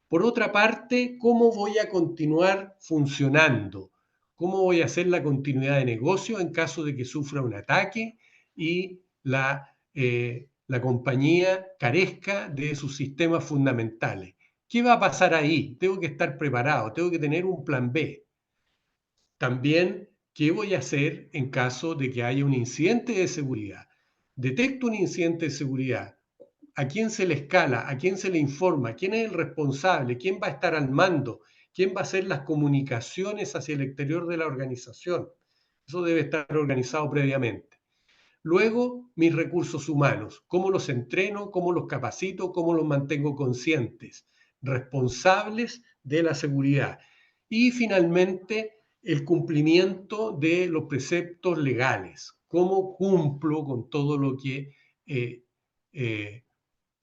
Por otra parte, ¿cómo voy a continuar funcionando? ¿Cómo voy a hacer la continuidad de negocio en caso de que sufra un ataque y la compañía carezca de sus sistemas fundamentales? ¿Qué va a pasar ahí? Tengo que estar preparado, tengo que tener un plan B. También, ¿qué voy a hacer en caso de que haya un incidente de seguridad? Detecto un incidente de seguridad. ¿A quién se le escala? ¿A quién se le informa? ¿Quién es el responsable? ¿Quién va a estar al mando? ¿Quién va a hacer las comunicaciones hacia el exterior de la organización? Eso debe estar organizado previamente. Luego, mis recursos humanos. ¿Cómo los entreno? ¿Cómo los capacito? ¿Cómo los mantengo conscientes? Responsables de la seguridad. Y finalmente, el cumplimiento de los preceptos legales. cómo cumplo con todo lo que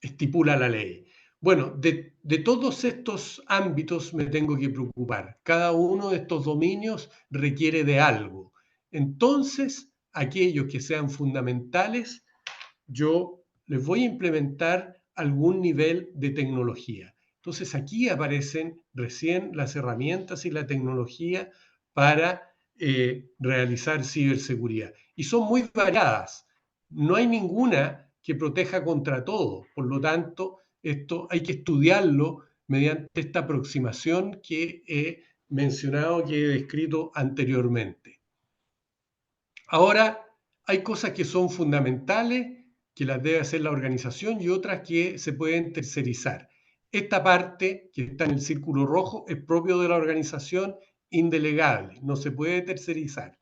estipula la ley. Bueno, de todos estos ámbitos me tengo que preocupar. Cada uno de estos dominios requiere de algo. Entonces, aquellos que sean fundamentales, yo les voy a implementar algún nivel de tecnología. Entonces, aquí aparecen recién las herramientas y la tecnología para realizar ciberseguridad. Y son muy variadas. No hay ninguna que proteja contra todo. Por lo tanto, esto hay que estudiarlo mediante esta aproximación que he mencionado, que he descrito anteriormente. Ahora, hay cosas que son fundamentales, que las debe hacer la organización, y otras que se pueden tercerizar. Esta parte que está en el círculo rojo es propio de la organización, indelegable, no se puede tercerizar.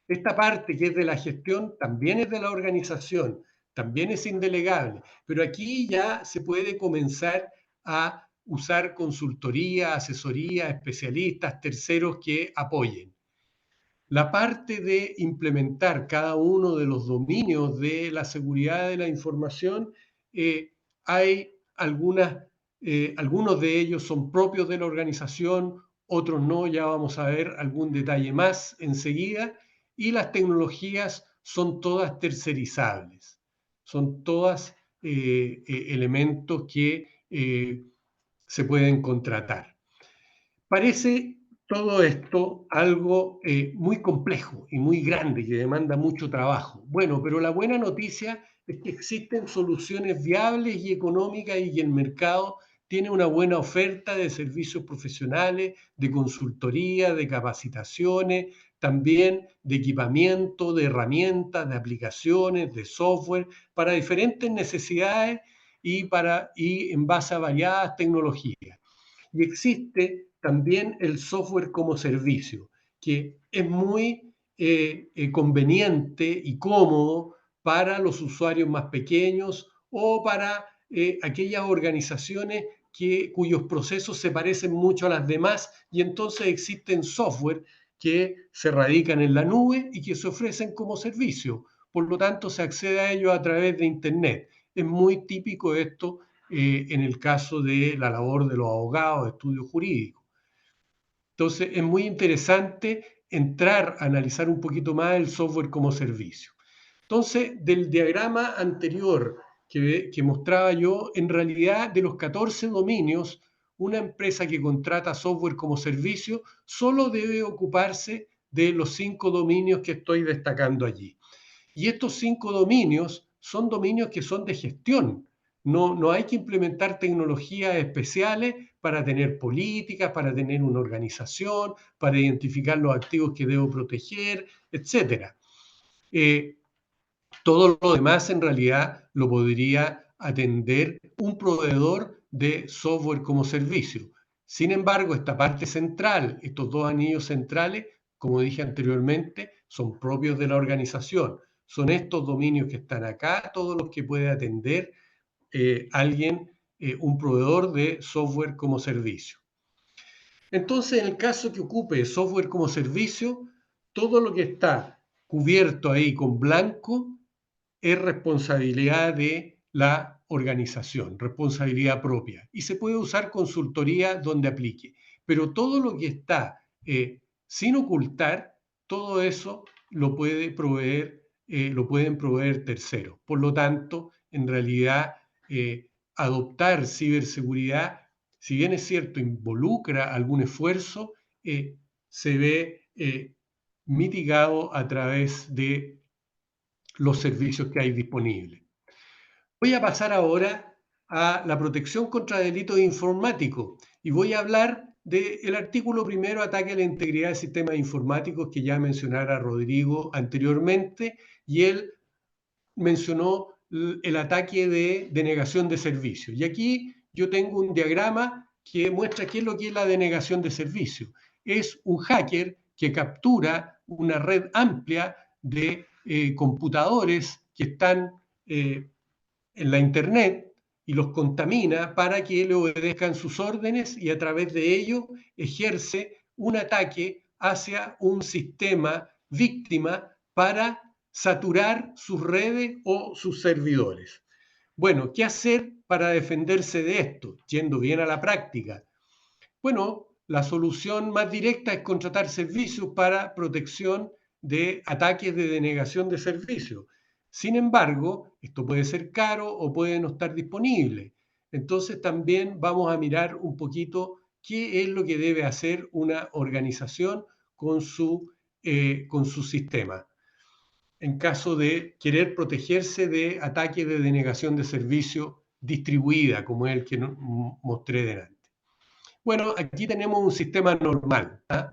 Esta parte que es de la gestión también es de la organización, también es indelegable, pero aquí ya se puede comenzar a usar consultoría, asesoría, especialistas, terceros que apoyen. La parte de implementar cada uno de los dominios de la seguridad de la información, hay algunos de ellos son propios de la organización, otros no, ya vamos a ver algún detalle más enseguida, y las tecnologías son todas tercerizables, son todas elementos que se pueden contratar. Parece todo esto algo muy complejo y muy grande que demanda mucho trabajo. Bueno, pero la buena noticia es que existen soluciones viables y económicas y que el mercado tiene una buena oferta de servicios profesionales, de consultoría, de capacitaciones, también de equipamiento, de herramientas, de aplicaciones, de software para diferentes necesidades y en base a variadas tecnologías. Y existe también el software como servicio, que es muy conveniente y cómodo para los usuarios más pequeños o para aquellas organizaciones cuyos procesos se parecen mucho a las demás, y entonces existen software que se radican en la nube y que se ofrecen como servicio. Por lo tanto, se accede a ellos a través de Internet. Es muy típico esto en el caso de la labor de los abogados de estudios jurídicos. Entonces, es muy interesante entrar a analizar un poquito más el software como servicio. Entonces, del diagrama anterior que mostraba yo, en realidad de los 14 dominios, una empresa que contrata software como servicio solo debe ocuparse de los 5 dominios que estoy destacando allí. Y estos 5 dominios son dominios que son de gestión. No hay que implementar tecnologías especiales para tener políticas, para tener una organización, para identificar los activos que debo proteger, etc. Todo lo demás en realidad lo podría atender un proveedor de software como servicio. Sin embargo, esta parte central, estos dos anillos centrales, como dije anteriormente, son propios de la organización. Son estos dominios que están acá, todos los que puede atender alguien, un proveedor de software como servicio. Entonces, en el caso que ocupe software como servicio, todo lo que está cubierto ahí con blanco es responsabilidad de la organización, responsabilidad propia. Y se puede usar consultoría donde aplique. Pero todo lo que está sin ocultar, todo eso lo pueden proveer terceros. Por lo tanto, en realidad, adoptar ciberseguridad, si bien es cierto, involucra algún esfuerzo, se ve mitigado a través de los servicios que hay disponibles. Voy a pasar ahora a la protección contra delitos informáticos y voy a hablar del artículo primero, ataque a la integridad de sistemas informáticos, que ya mencionara Rodrigo anteriormente, y él mencionó el ataque de denegación de servicio. Y aquí yo tengo un diagrama que muestra qué es lo que es la denegación de servicio. Es un hacker que captura una red amplia de computadores que están en la Internet y los contamina para que le obedezcan sus órdenes, y a través de ello ejerce un ataque hacia un sistema víctima para saturar sus redes o sus servidores. Bueno, ¿qué hacer para defenderse de esto? Yendo bien a la práctica. Bueno, la solución más directa es contratar servicios para protección de ataques de denegación de servicio. Sin embargo, esto puede ser caro o puede no estar disponible. Entonces también vamos a mirar un poquito qué es lo que debe hacer una organización con su sistema en caso de querer protegerse de ataques de denegación de servicio distribuida, como es el que mostré delante. Bueno, aquí tenemos un sistema normal, ¿ah?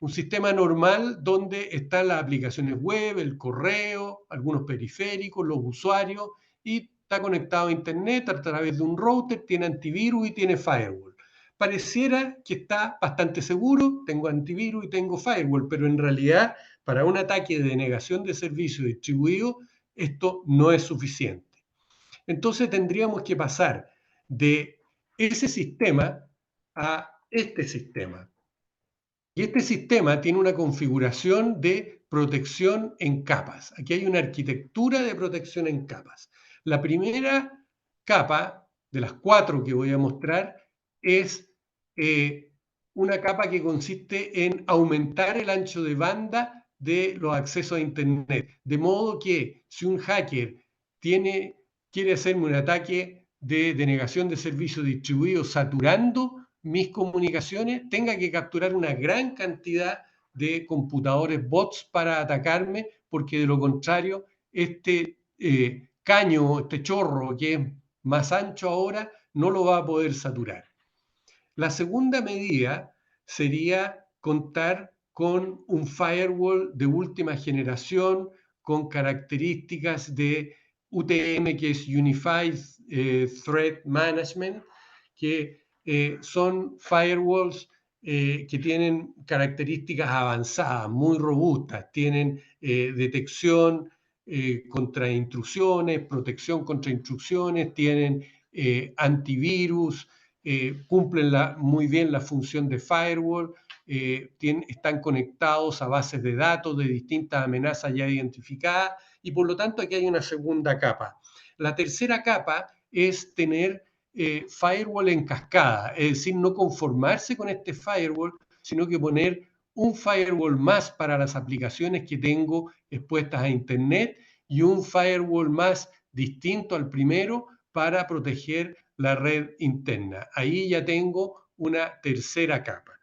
Un sistema normal donde están las aplicaciones web, el correo, algunos periféricos, los usuarios, y está conectado a Internet a través de un router, tiene antivirus y tiene firewall. Pareciera que está bastante seguro, tengo antivirus y tengo firewall, pero en realidad para un ataque de denegación de servicio distribuido, esto no es suficiente. Entonces tendríamos que pasar de ese sistema a este sistema. Y este sistema tiene una configuración de protección en capas. Aquí hay una arquitectura de protección en capas. La primera capa, de las 4 que voy a mostrar, es una capa que consiste en aumentar el ancho de banda de los accesos a Internet. De modo que si un hacker quiere hacerme un ataque de denegación de servicio distribuido saturando mis comunicaciones, tenga que capturar una gran cantidad de computadores bots para atacarme, porque de lo contrario, este caño, este chorro que es más ancho ahora, no lo va a poder saturar. La segunda medida sería contar con un firewall de última generación con características de UTM, que es Unified Threat Management, que son firewalls que tienen características avanzadas, muy robustas, tienen detección contra intrusiones, protección contra intrusiones, tienen antivirus, cumplen muy bien la función de firewall, están conectados a bases de datos de distintas amenazas ya identificadas y por lo tanto aquí hay una segunda capa. La tercera capa es tener firewall en cascada, es decir, no conformarse con este firewall, sino que poner un firewall más para las aplicaciones que tengo expuestas a Internet y un firewall más distinto al primero para proteger la red interna. Ahí ya tengo una tercera capa.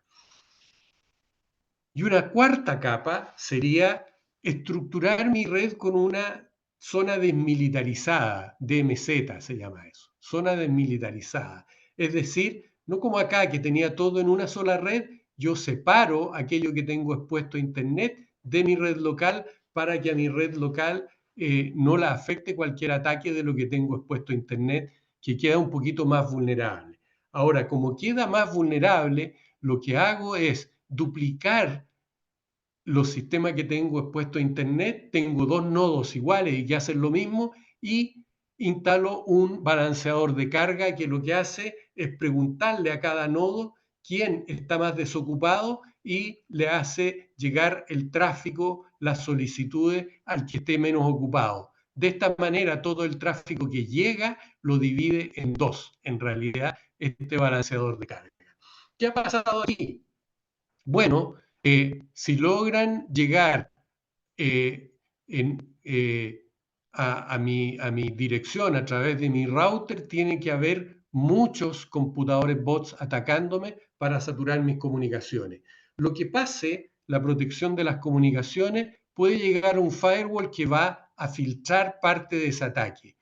Y una cuarta capa sería estructurar mi red con una zona desmilitarizada, DMZ se llama eso, zona desmilitarizada. Es decir, no como acá que tenía todo en una sola red, yo separo aquello que tengo expuesto a Internet de mi red local para que a mi red local no la afecte cualquier ataque de lo que tengo expuesto a Internet, que queda un poquito más vulnerable. Ahora, como queda más vulnerable, lo que hago es duplicar los sistemas que tengo expuestos a Internet, tengo 2 nodos iguales y que hacen lo mismo, y instalo un balanceador de carga que lo que hace es preguntarle a cada nodo quién está más desocupado y le hace llegar el tráfico, las solicitudes al que esté menos ocupado. De esta manera, todo el tráfico que llega lo divide en 2, en realidad, este balanceador de carga. ¿Qué ha pasado aquí? Bueno, si logran llegar a mi dirección a través de mi router, tiene que haber muchos computadores bots atacándome para saturar mis comunicaciones. Lo que pase, la protección de las comunicaciones, puede llegar a un firewall que va a filtrar parte de ese ataque.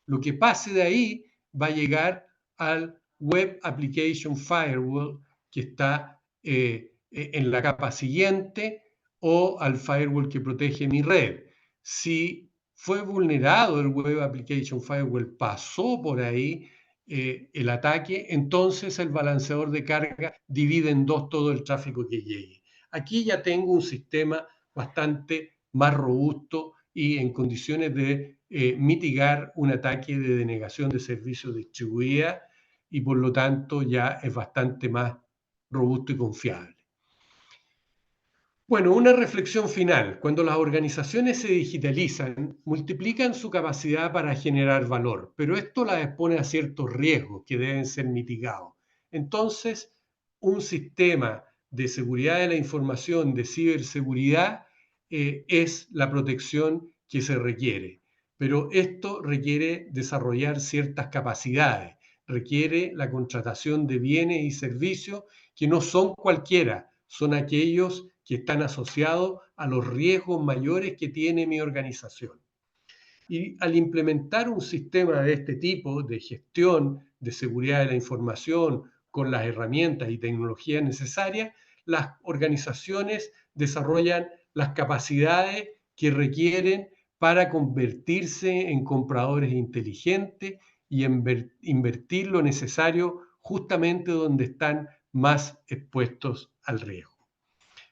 Lo que pase de ahí va a llegar al Web Application Firewall, que está en la capa siguiente, o al firewall que protege mi red. Si fue vulnerado el Web Application Firewall, pasó por ahí el ataque, entonces el balanceador de carga divide en 2 todo el tráfico que llegue. Aquí ya tengo un sistema bastante más robusto y en condiciones de mitigar un ataque de denegación de servicio distribuida, y por lo tanto ya es bastante más robusto y confiable. Bueno, una reflexión final. Cuando las organizaciones se digitalizan, multiplican su capacidad para generar valor, pero esto las expone a ciertos riesgos que deben ser mitigados. Entonces, un sistema de seguridad de la información, de ciberseguridad, es la protección que se requiere. Pero esto requiere desarrollar ciertas capacidades, requiere la contratación de bienes y servicios que no son cualquiera, son aquellos que están asociados a los riesgos mayores que tiene mi organización. Y al implementar un sistema de este tipo de gestión de seguridad de la información con las herramientas y tecnologías necesarias, las organizaciones desarrollan las capacidades que requieren para convertirse en compradores inteligentes y invertir lo necesario justamente donde están más expuestos al riesgo.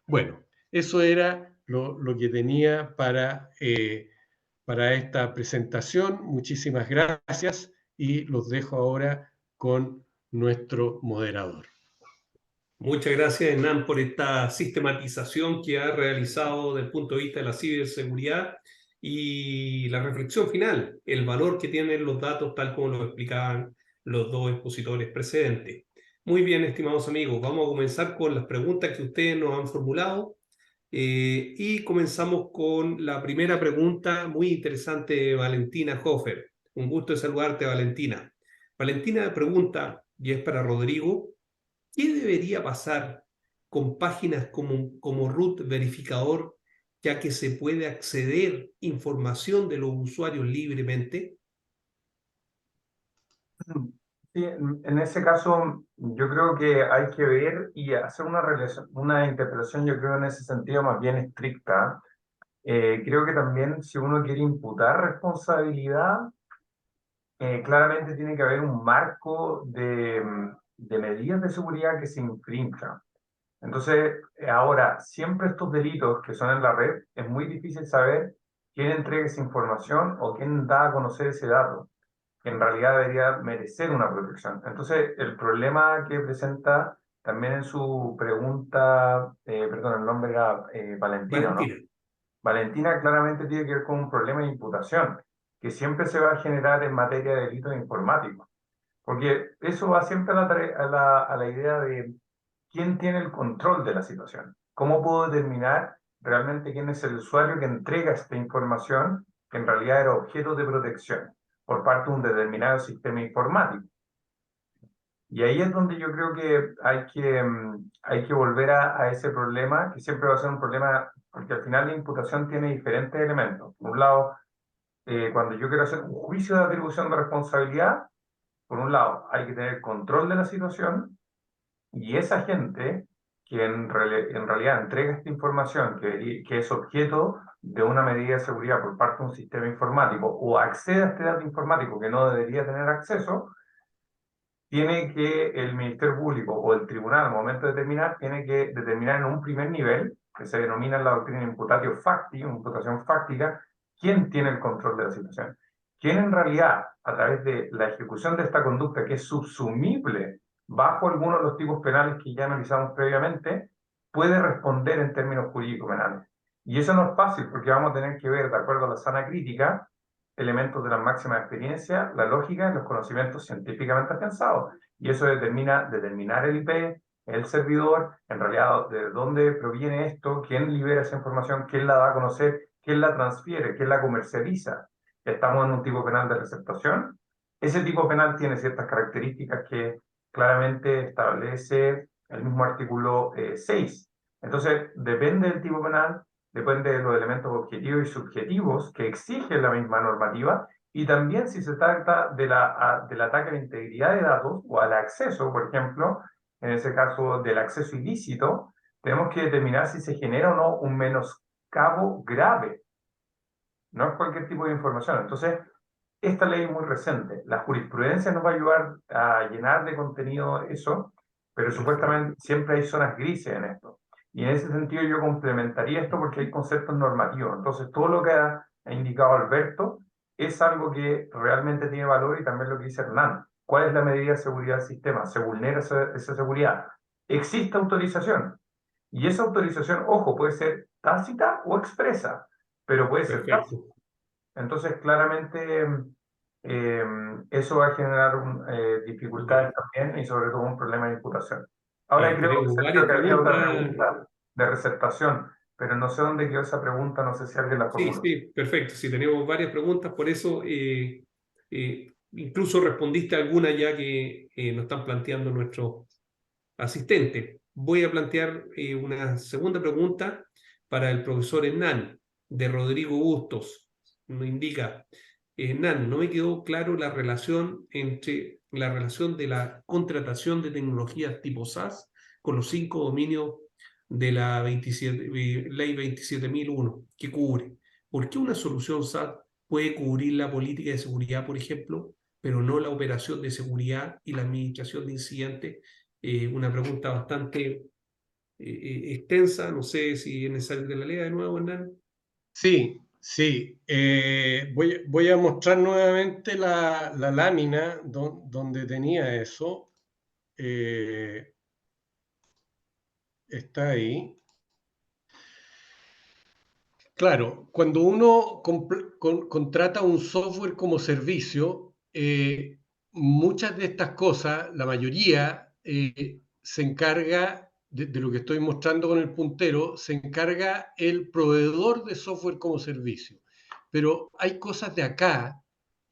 Bueno, eso era lo que tenía para esta presentación. Muchísimas gracias y los dejo ahora con nuestro moderador. Muchas gracias, Hernán, por esta sistematización que ha realizado desde el punto de vista de la ciberseguridad y la reflexión final, el valor que tienen los datos tal como lo explicaban los dos expositores precedentes. Muy bien, estimados amigos, vamos a comenzar con las preguntas que ustedes nos han formulado y comenzamos con la primera pregunta muy interesante de Valentina Hofer. Un gusto de saludarte, Valentina. Valentina pregunta, y es para Rodrigo, ¿qué debería pasar con páginas como root verificador, ya que se puede acceder información de los usuarios libremente? Sí, en ese caso, yo creo que hay que ver y hacer una interpretación, yo creo, en ese sentido más bien estricta. Creo que también si uno quiere imputar responsabilidad, claramente tiene que haber un marco de medidas de seguridad que se infrinjan. Entonces, ahora, siempre estos delitos que son en la red, es muy difícil saber quién entrega esa información o quién da a conocer ese dato, que en realidad debería merecer una protección. Entonces, el problema que presenta también en su pregunta, perdón, el nombre era Valentina, ¿no? Valentina. Valentina claramente tiene que ver con un problema de imputación, que siempre se va a generar en materia de delitos informáticos, porque eso va siempre a la idea de quién tiene el control de la situación. ¿Cómo puedo determinar realmente quién es el usuario que entrega esta información que en realidad era objeto de protección por parte de un determinado sistema informático? Y ahí es donde yo creo que hay que volver a ese problema, que siempre va a ser un problema, porque al final la imputación tiene diferentes elementos. Por un lado, cuando yo quiero hacer un juicio de atribución de responsabilidad, por un lado, hay que tener control de la situación y esa gente que en realidad entrega esta información, que es objeto de una medida de seguridad por parte de un sistema informático o accede a este dato informático que no debería tener acceso, tiene que el Ministerio Público o el tribunal, al momento de determinar, tiene que determinar en un primer nivel, que se denomina en la doctrina imputatio facti, imputación fáctica, quién tiene el control de la situación. Quién en realidad, a través de la ejecución de esta conducta que es subsumible bajo algunos de los tipos penales que ya analizamos previamente, puede responder en términos jurídicos penales. Y eso no es fácil porque vamos a tener que ver, de acuerdo a la sana crítica, elementos de la máxima experiencia, la lógica y los conocimientos científicamente afianzados. Y eso determinar el IP, el servidor, en realidad de dónde proviene esto, quién libera esa información, quién la da a conocer, quién la transfiere, quién la comercializa. Estamos en un tipo penal de receptación. Ese tipo penal tiene ciertas características que claramente establece el mismo artículo 6. Entonces, depende del tipo penal, depende de los elementos objetivos y subjetivos que exige la misma normativa, y también si se trata del ataque a la integridad de datos o al acceso, por ejemplo, en ese caso del acceso ilícito, tenemos que determinar si se genera o no un menoscabo grave. No es cualquier tipo de información. Entonces, esta ley es muy reciente. La jurisprudencia nos va a ayudar a llenar de contenido eso, pero supuestamente siempre hay zonas grises en esto. Y en ese sentido yo complementaría esto porque hay conceptos normativos. Entonces, todo lo que ha indicado Alberto es algo que realmente tiene valor, y también lo que dice Hernán. ¿Cuál es la medida de seguridad del sistema? ¿Se vulnera esa seguridad? ¿Existe autorización? Y esa autorización, ojo, puede ser tácita o expresa, pero puede ser tácita. Perfecto. Entonces, claramente, eso va a generar dificultades también y sobre todo un problema de imputación. Ahora creo, Tenemos Sergio, varias que había otra preguntas. pregunta de receptación, pero no sé dónde quedó esa pregunta, no sé si alguien la Sí, formuló. sí, perfecto. Sí, tenemos varias preguntas, por eso incluso respondiste a algunas ya que nos están planteando nuestros asistentes. Voy a plantear una segunda pregunta para el profesor Hernán, de Rodrigo Bustos. Nos indica, Hernán, no me quedó claro la relación entre la relación de la contratación de tecnologías tipo SaaS con los 5 dominios de la 27, ley 27.001 que cubre. ¿Por qué una solución SaaS puede cubrir la política de seguridad, por ejemplo, pero no la operación de seguridad y la administración de incidentes? Una pregunta bastante extensa, no sé si es necesario que la lea de nuevo, Hernán. Sí, sí. Voy a mostrar nuevamente la lámina donde tenía eso. Está ahí. Claro, cuando uno contrata un software como servicio, muchas de estas cosas, la mayoría, se encarga de lo que estoy mostrando con el puntero, se encarga el proveedor de software como servicio. Pero hay cosas de acá,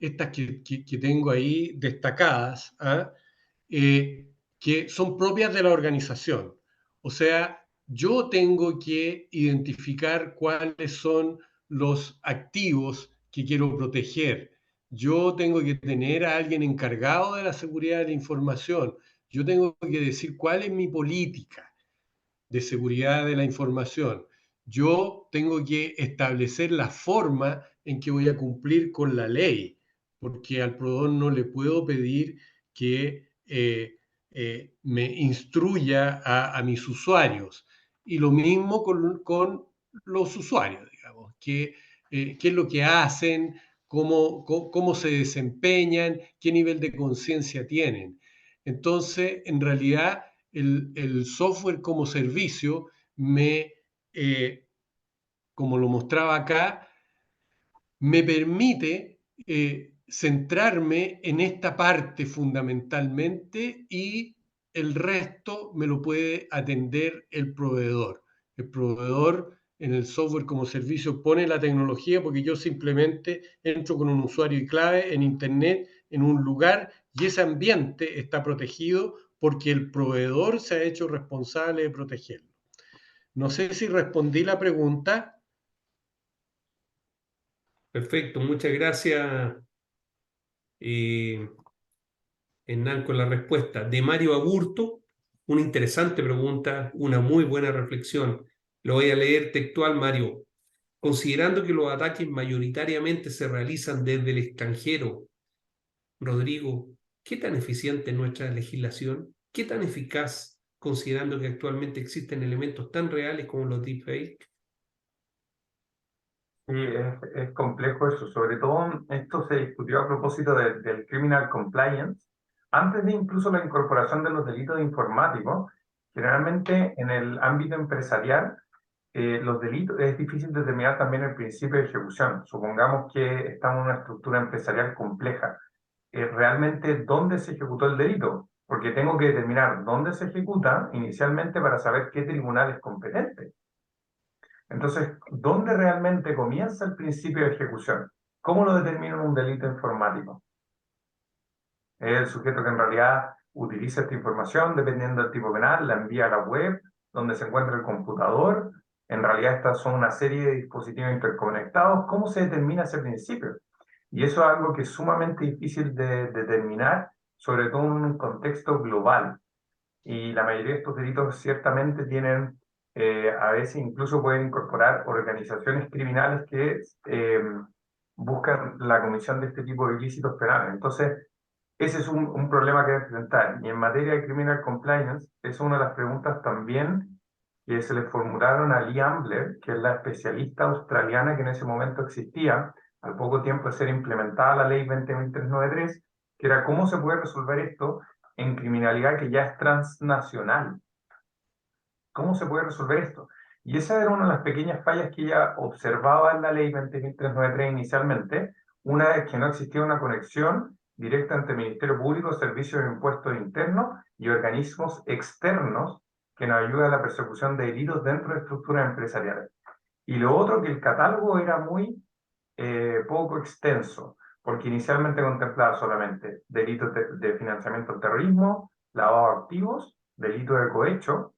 estas que tengo ahí destacadas, ¿ah? Que son propias de la organización. O sea, yo tengo que identificar cuáles son los activos que quiero proteger. Yo tengo que tener a alguien encargado de la seguridad de la información. Yo tengo que decir cuál es mi política de seguridad de la información. Yo tengo que establecer la forma en que voy a cumplir con la ley, porque al proveedor no le puedo pedir que me instruya a mis usuarios. Y lo mismo con los usuarios, digamos, qué es lo que hacen, cómo se desempeñan, qué nivel de conciencia tienen. Entonces, en realidad, el software como servicio como lo mostraba acá, me permite centrarme en esta parte fundamentalmente y el resto me lo puede atender el proveedor. El proveedor en el software como servicio pone la tecnología porque yo simplemente entro con un usuario y clave en Internet, en un lugar, y ese ambiente está protegido porque el proveedor se ha hecho responsable de protegerlo. No sé si respondí la pregunta. Perfecto, muchas gracias, Hernán, con la respuesta. De Mario Aburto, una interesante pregunta, una muy buena reflexión. Lo voy a leer textual, Mario. Considerando que los ataques mayoritariamente se realizan desde el extranjero, Rodrigo, ¿qué tan eficiente es nuestra legislación? ¿Qué tan eficaz, considerando que actualmente existen elementos tan reales como los deepfakes? Sí, es complejo eso, sobre todo esto se discutió a propósito del criminal compliance, antes de incluso la incorporación de los delitos informáticos. Generalmente en el ámbito empresarial, los delitos es difícil determinar también el principio de ejecución. Supongamos que estamos en una estructura empresarial compleja. Realmente, ¿dónde se ejecutó el delito? Porque tengo que determinar dónde se ejecuta inicialmente para saber qué tribunal es competente. Entonces, ¿dónde realmente comienza el principio de ejecución? ¿Cómo lo determina un delito informático? Es el sujeto que en realidad utiliza esta información, dependiendo del tipo penal, la envía a la web, donde se encuentra el computador. En realidad, estas son una serie de dispositivos interconectados. ¿Cómo se determina ese principio? Y eso es algo que es sumamente difícil de determinar, sobre todo en un contexto global. Y la mayoría de estos delitos ciertamente tienen, a veces incluso pueden incorporar organizaciones criminales que buscan la comisión de este tipo de ilícitos penales. Entonces, ese es un problema que hay que enfrentar. Y en materia de criminal compliance, es una de las preguntas también que se le formularon a Lee Ambler, que es la especialista australiana que en ese momento existía, al poco tiempo de ser implementada la ley 20.393, que era cómo se puede resolver esto en criminalidad que ya es transnacional. ¿Cómo se puede resolver esto? Y esa era una de las pequeñas fallas que ella observaba en la ley 20.393 inicialmente. Una es que no existía una conexión directa entre Ministerio Público, Servicios de Impuestos Internos y organismos externos que nos ayudan a la persecución de delitos dentro de estructuras empresariales. Y lo otro, que el catálogo era muy poco extenso, porque inicialmente contemplaba solamente delitos de financiamiento del terrorismo, lavado de activos, delitos de cohecho,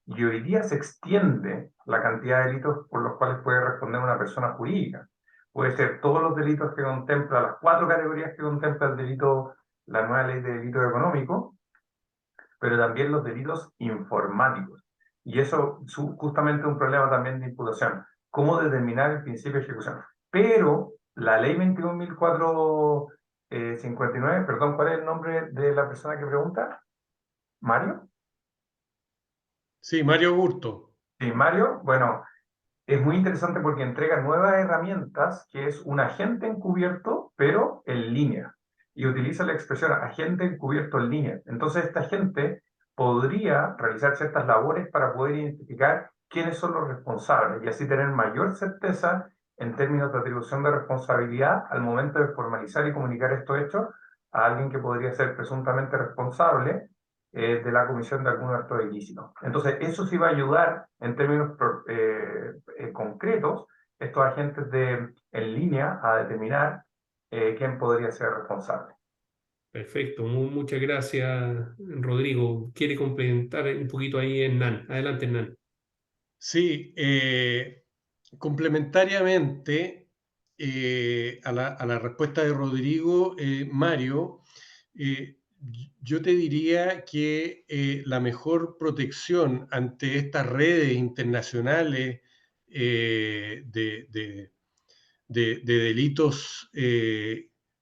y hoy día se extiende la cantidad de delitos por los cuales puede responder una persona jurídica. Puede ser todos los delitos que contempla, las 4 categorías que contempla el delito, la nueva ley de delitos económicos, pero también los delitos informáticos. Y eso justamente es un problema también de imputación. ¿Cómo determinar el principio de ejecución? Pero la ley 21.459, perdón, ¿cuál es el nombre de la persona que pregunta? ¿Mario? Sí, Mario Burto. Sí, Mario. Bueno, es muy interesante porque entrega nuevas herramientas, que es un agente encubierto, pero en línea. Y utiliza la expresión agente encubierto en línea. Entonces, esta gente podría realizar ciertas labores para poder identificar quiénes son los responsables y así tener mayor certeza en términos de atribución de responsabilidad al momento de formalizar y comunicar estos hechos a alguien que podría ser presuntamente responsable de la comisión de algún acto ilícito. Entonces, eso sí va a ayudar en términos concretos estos agentes en línea a determinar quién podría ser responsable. Perfecto, muchas gracias, Rodrigo. ¿Quiere complementar un poquito ahí Hernán? Adelante, Hernán. Sí, complementariamente a la respuesta de Rodrigo, Mario, yo te diría que la mejor protección ante estas redes internacionales de delitos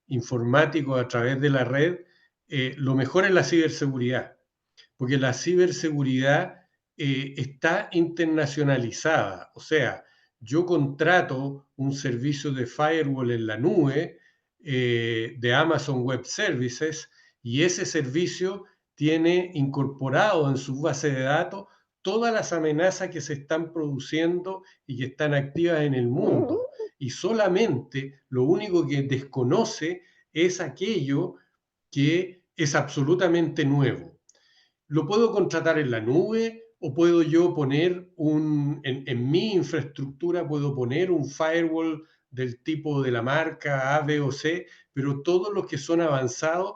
informáticos a través de la red, lo mejor es la ciberseguridad, porque la ciberseguridad está internacionalizada. O sea, yo contrato un servicio de firewall en la nube de Amazon Web Services y ese servicio tiene incorporado en su base de datos todas las amenazas que se están produciendo y que están activas en el mundo. Y solamente lo único que desconoce es aquello que es absolutamente nuevo. Lo puedo contratar en la nube o puedo yo poner en mi infraestructura puedo poner un firewall del tipo de la marca A, B o C, pero todos los que son avanzados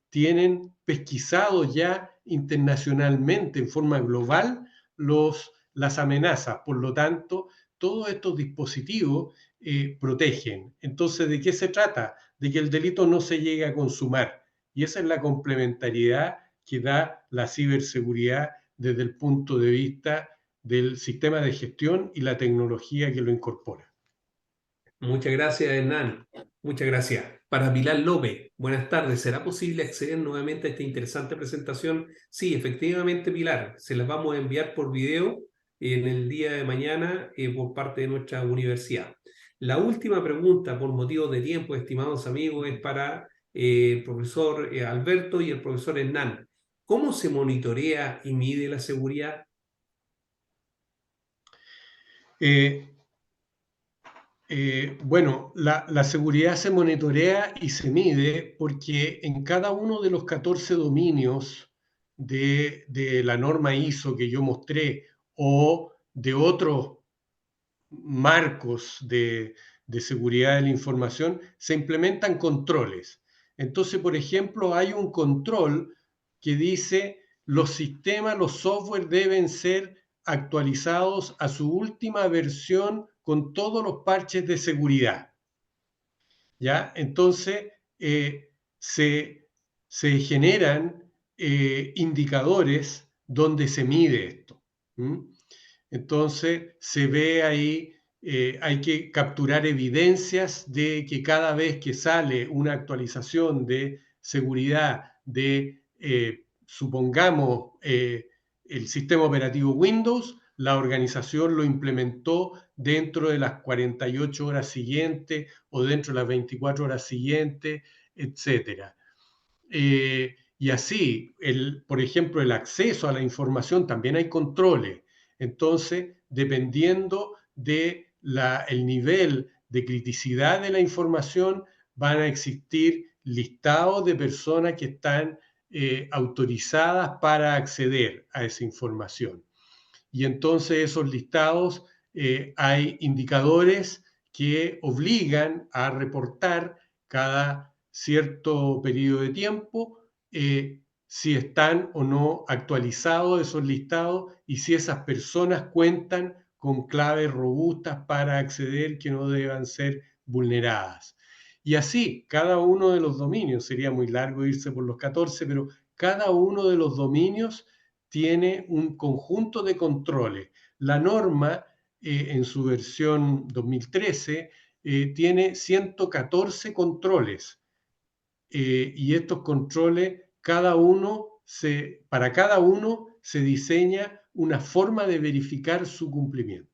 tienen pesquisado ya internacionalmente en forma global las amenazas. Por lo tanto, todos estos dispositivos protegen. Entonces, ¿de qué se trata? De que el delito no se llegue a consumar. Y esa es la complementariedad que da la ciberseguridad desde el punto de vista del sistema de gestión y la tecnología que lo incorpora. Muchas gracias, Hernán. Muchas gracias. Para Pilar López, buenas tardes. ¿Será posible acceder nuevamente a esta interesante presentación? Sí, efectivamente, Pilar. Se las vamos a enviar por video en el día de mañana por parte de nuestra universidad. La última pregunta, por motivos de tiempo, estimados amigos, es para el profesor Alberto y el profesor Hernán. ¿Cómo se monitorea y mide la seguridad? Bueno, la seguridad se monitorea y se mide porque en cada uno de los 14 dominios de la norma ISO que yo mostré o de otros marcos de seguridad de la información, se implementan controles. Entonces, por ejemplo, hay un control que dice los sistemas, los software deben ser actualizados a su última versión con todos los parches de seguridad. ¿Ya? Entonces, se generan indicadores donde se mide esto. Entonces, se ve ahí, hay que capturar evidencias de que cada vez que sale una actualización de seguridad de, supongamos, el sistema operativo Windows, la organización lo implementó dentro de las 48 horas siguientes o dentro de las 24 horas siguientes, etc. Y así, por ejemplo, el acceso a la información, también hay controles. Entonces, dependiendo del nivel de criticidad de la información, van a existir listados de personas que están autorizadas para acceder a esa información. Y entonces esos listados, hay indicadores que obligan a reportar cada cierto periodo de tiempo si están o no actualizados esos listados y si esas personas cuentan con claves robustas para acceder que no deban ser vulneradas. Y así, cada uno de los dominios, sería muy largo irse por los 14, pero cada uno de los dominios tiene un conjunto de controles. La norma, en su versión 2013, tiene 114 controles. Y estos controles, para cada uno se diseña una forma de verificar su cumplimiento.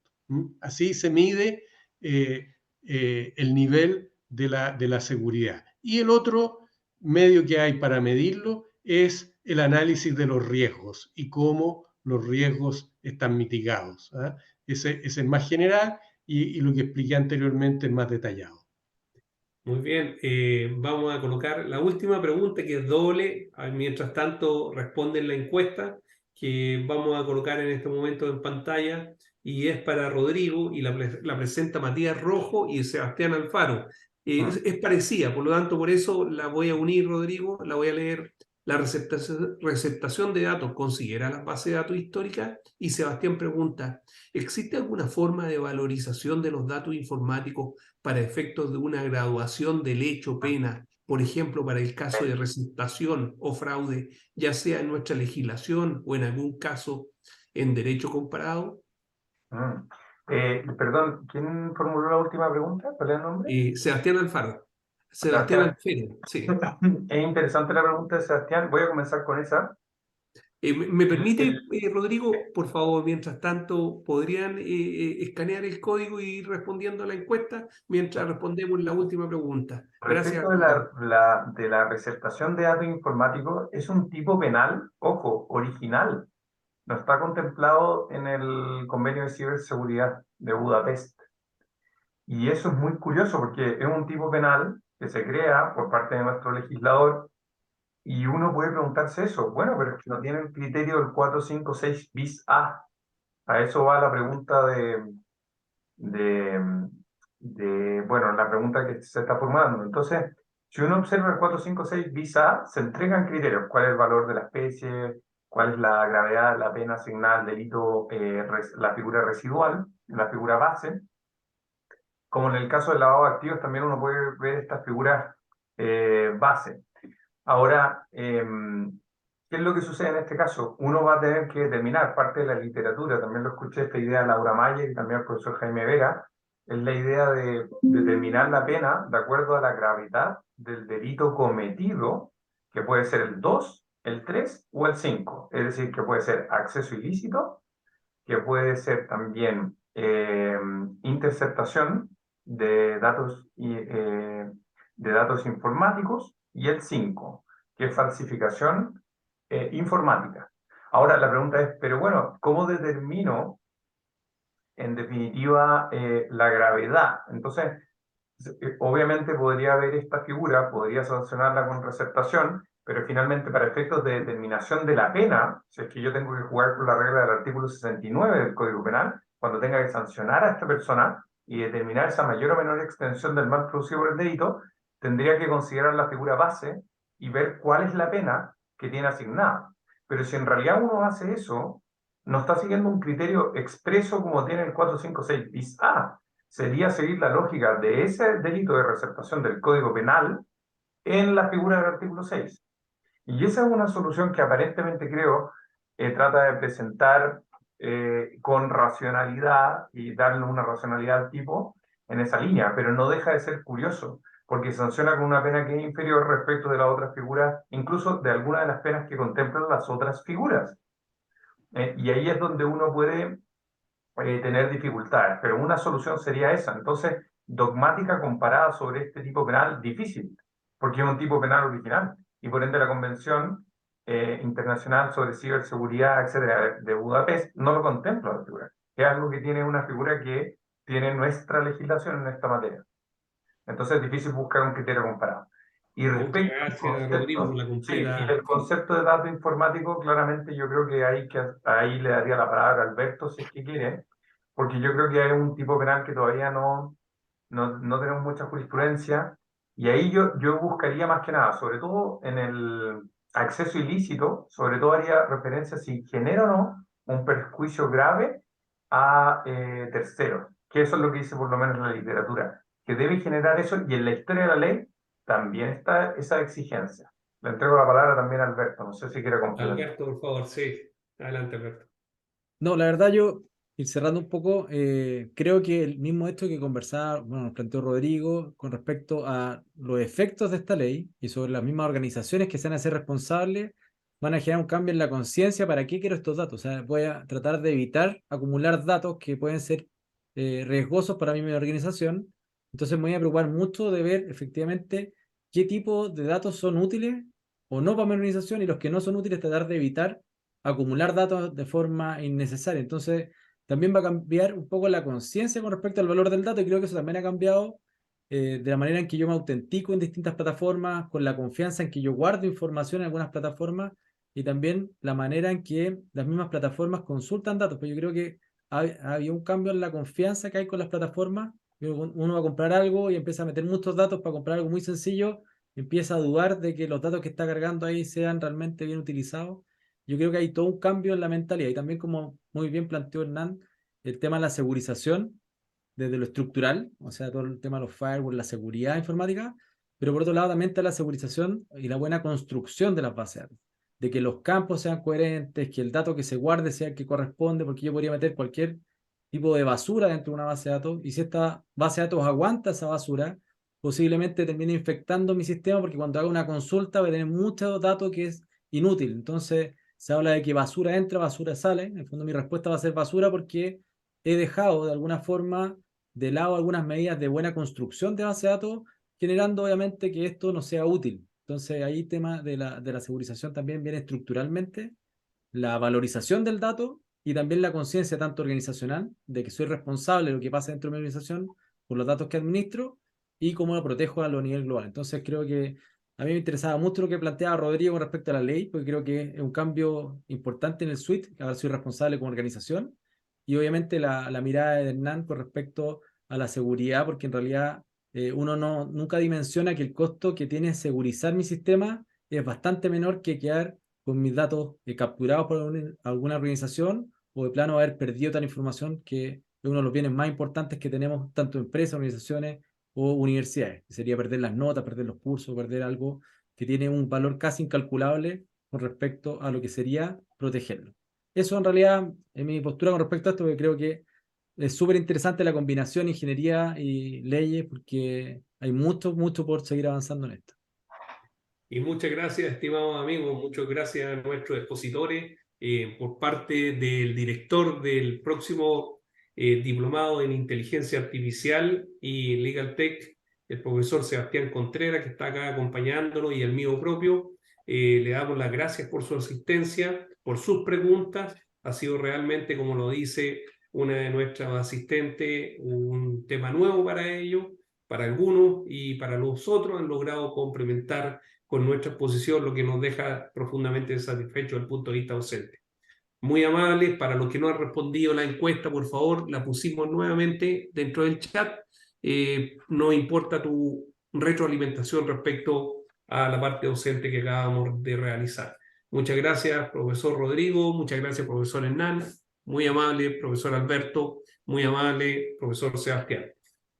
Así se mide el nivel de la seguridad. Y el otro medio que hay para medirlo es el análisis de los riesgos y cómo los riesgos están mitigados. Ese es más general y lo que expliqué anteriormente es más detallado. Muy bien, vamos a colocar la última pregunta que es doble. Mientras tanto, responden la encuesta que vamos a colocar en este momento en pantalla y es para Rodrigo y la presenta Matías Rojo y Sebastián Alfaro. Es parecida, por lo tanto, por eso la voy a unir, Rodrigo, la voy a leer. La receptación de datos considera las bases de datos históricas y Sebastián pregunta, ¿existe alguna forma de valorización de los datos informáticos para efectos de una graduación del hecho pena, por ejemplo, para el caso de receptación o fraude, ya sea en nuestra legislación o en algún caso en derecho comparado? Perdón, ¿quién formuló la última pregunta? ¿Cuál es el nombre? Sebastián Alfaro. Sebastián Sebastián. Alfaro, sí. Es interesante la pregunta de Sebastián. Voy a comenzar con esa. ¿Me permite, Rodrigo, por favor, mientras tanto, podrían escanear el código y ir respondiendo a la encuesta mientras respondemos la última pregunta? Gracias. Respecto de la receptación de datos informáticos, es un tipo penal, ojo, original. No está contemplado en el Convenio de Ciberseguridad de Budapest. Y eso es muy curioso porque es un tipo penal que se crea por parte de nuestro legislador y uno puede preguntarse eso. Bueno, pero es que no tiene el criterio del 456 bis A. A eso va la pregunta bueno, la pregunta que se está formulando. Entonces, si uno observa el 456 bis A, se entregan criterios. ¿Cuál es el valor de la especie? ¿Cuál es la gravedad de la pena asignada al delito, la figura residual, la figura base? Como en el caso del lavado de activos, también uno puede ver estas figuras base. Ahora, ¿qué es lo que sucede en este caso? Uno va a tener que determinar parte de la literatura, también lo escuché esta idea de Laura Mayer y también el profesor Jaime Vera, es la idea de determinar la pena de acuerdo a la gravedad del delito cometido, que puede ser el 2, el 3 o el 5. Es decir, que puede ser acceso ilícito, que puede ser también interceptación de datos informáticos, y el 5, que es falsificación informática. Ahora la pregunta es, pero bueno, ¿cómo determino en definitiva la gravedad? Entonces, obviamente podría haber esta figura, podría sancionarla con receptación, pero finalmente para efectos de determinación de la pena, si es que yo tengo que jugar con la regla del artículo 69 del Código Penal, cuando tenga que sancionar a esta persona y determinar esa mayor o menor extensión del mal producido por el delito, tendría que considerar la figura base y ver cuál es la pena que tiene asignada. Pero si en realidad uno hace eso, no está siguiendo un criterio expreso como tiene el 456 bis A. Sería seguir la lógica de ese delito de receptación del Código Penal en la figura del artículo 6. Y esa es una solución que aparentemente creo trata de presentar con racionalidad y darle una racionalidad al tipo en esa línea, pero no deja de ser curioso, porque sanciona con una pena que es inferior respecto de las otras figuras, incluso de algunas de las penas que contemplan las otras figuras. Y ahí es donde uno puede tener dificultades, pero una solución sería esa. Entonces, dogmática comparada sobre este tipo penal, difícil, porque es un tipo penal original, y por ende la convención internacional sobre ciberseguridad, etcétera, de Budapest, no lo contempla la figura. Es algo que tiene una figura que tiene nuestra legislación en esta materia. Entonces es difícil buscar un criterio comparado. Y Muchas respecto al gracias, Rodrigo, por la concepto, sí, y completa. el concepto de dato informático, claramente yo creo que ahí le daría la palabra a Alberto si es que quiere, porque yo creo que hay un tipo penal que todavía no tenemos mucha jurisprudencia, y ahí yo buscaría más que nada, sobre todo en el acceso ilícito, sobre todo haría referencia si genera o no un perjuicio grave a terceros, que eso es lo que dice por lo menos la literatura, que debe generar eso, y en la historia de la ley también está esa exigencia. Le entrego la palabra también a Alberto, no sé si quiere complementar. Alberto, por favor, sí. Adelante, Alberto. No, la verdad yo, ir cerrando un poco, creo que el mismo hecho que conversaba, bueno, nos planteó Rodrigo con respecto a los efectos de esta ley y sobre las mismas organizaciones que se van a hacer responsables, van a generar un cambio en la conciencia para qué quiero estos datos. O sea, voy a tratar de evitar acumular datos que pueden ser riesgosos para mi organización. Entonces me voy a preocupar mucho de ver efectivamente qué tipo de datos son útiles o no para mi organización, y los que no son útiles tratar de evitar acumular datos de forma innecesaria. Entonces, también va a cambiar un poco la conciencia con respecto al valor del dato, y creo que eso también ha cambiado de la manera en que yo me autentico en distintas plataformas, con la confianza en que yo guardo información en algunas plataformas, y también la manera en que las mismas plataformas consultan datos. Pues yo creo que ha habido un cambio en la confianza que hay con las plataformas. Uno va a comprar algo y empieza a meter muchos datos para comprar algo muy sencillo, empieza a dudar de que los datos que está cargando ahí sean realmente bien utilizados. Yo creo que hay todo un cambio en la mentalidad, y también, como muy bien planteó Hernán, el tema de la segurización desde lo estructural, o sea, todo el tema de los firewalls, la seguridad informática, pero por otro lado también está la segurización y la buena construcción de las bases de datos, de que los campos sean coherentes, que el dato que se guarde sea el que corresponde, porque yo podría meter cualquier tipo de basura dentro de una base de datos, y si esta base de datos aguanta esa basura, posiblemente termine infectando mi sistema, porque cuando haga una consulta va a tener mucho dato que es inútil. Entonces se habla de que basura entra, basura sale. En el fondo mi respuesta va a ser basura, porque he dejado de alguna forma de lado algunas medidas de buena construcción de base de datos, generando obviamente que esto no sea útil. Entonces ahí el tema de la segurización también viene estructuralmente, la valorización del dato y también la conciencia tanto organizacional de que soy responsable de lo que pasa dentro de mi organización por los datos que administro y cómo lo protejo a lo nivel global. Entonces creo que a mí me interesaba mucho lo que planteaba Rodrigo con respecto a la ley, porque creo que es un cambio importante en el suite. Ahora soy responsable como organización, y obviamente la mirada de Hernán con respecto a la seguridad, porque en realidad uno nunca dimensiona que el costo que tiene segurizar mi sistema es bastante menor que quedar con mis datos capturados por alguna organización, o de plano haber perdido tal información, que es uno de los bienes más importantes que tenemos tanto empresas, organizaciones o universidades, que sería perder las notas, perder los cursos, perder algo que tiene un valor casi incalculable con respecto a lo que sería protegerlo. Eso en realidad es mi postura con respecto a esto, porque creo que es súper interesante la combinación ingeniería y leyes, porque hay mucho, mucho por seguir avanzando en esto. Y muchas gracias, estimados amigos, muchas gracias a nuestros expositores, por parte del director del próximo diplomado en Inteligencia Artificial y Legal Tech, el profesor Sebastián Contreras, que está acá acompañándonos, y el mío propio. Le damos las gracias por su asistencia, por sus preguntas. Ha sido realmente, como lo dice una de nuestras asistentes, un tema nuevo para ellos, para algunos, y para los otros han logrado complementar con nuestra exposición, lo que nos deja profundamente satisfechos desde el punto de vista docente. Muy amables. Para los que no han respondido la encuesta, por favor, la pusimos nuevamente dentro del chat. Nos importa tu retroalimentación respecto a la parte docente que acabamos de realizar. Muchas gracias, profesor Rodrigo. Muchas gracias, profesor Hernán. Muy amable, profesor Alberto. Muy amable, profesor Sebastián.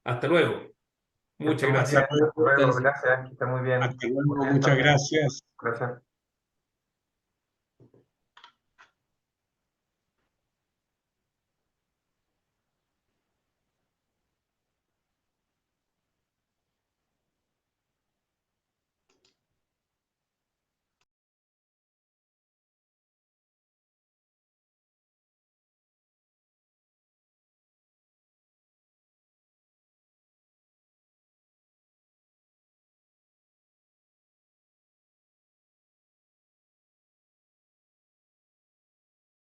Hasta luego. Muchas gracias. Hasta luego, gracias, que esté muy bien. Hasta luego, muchas gracias. Gracias.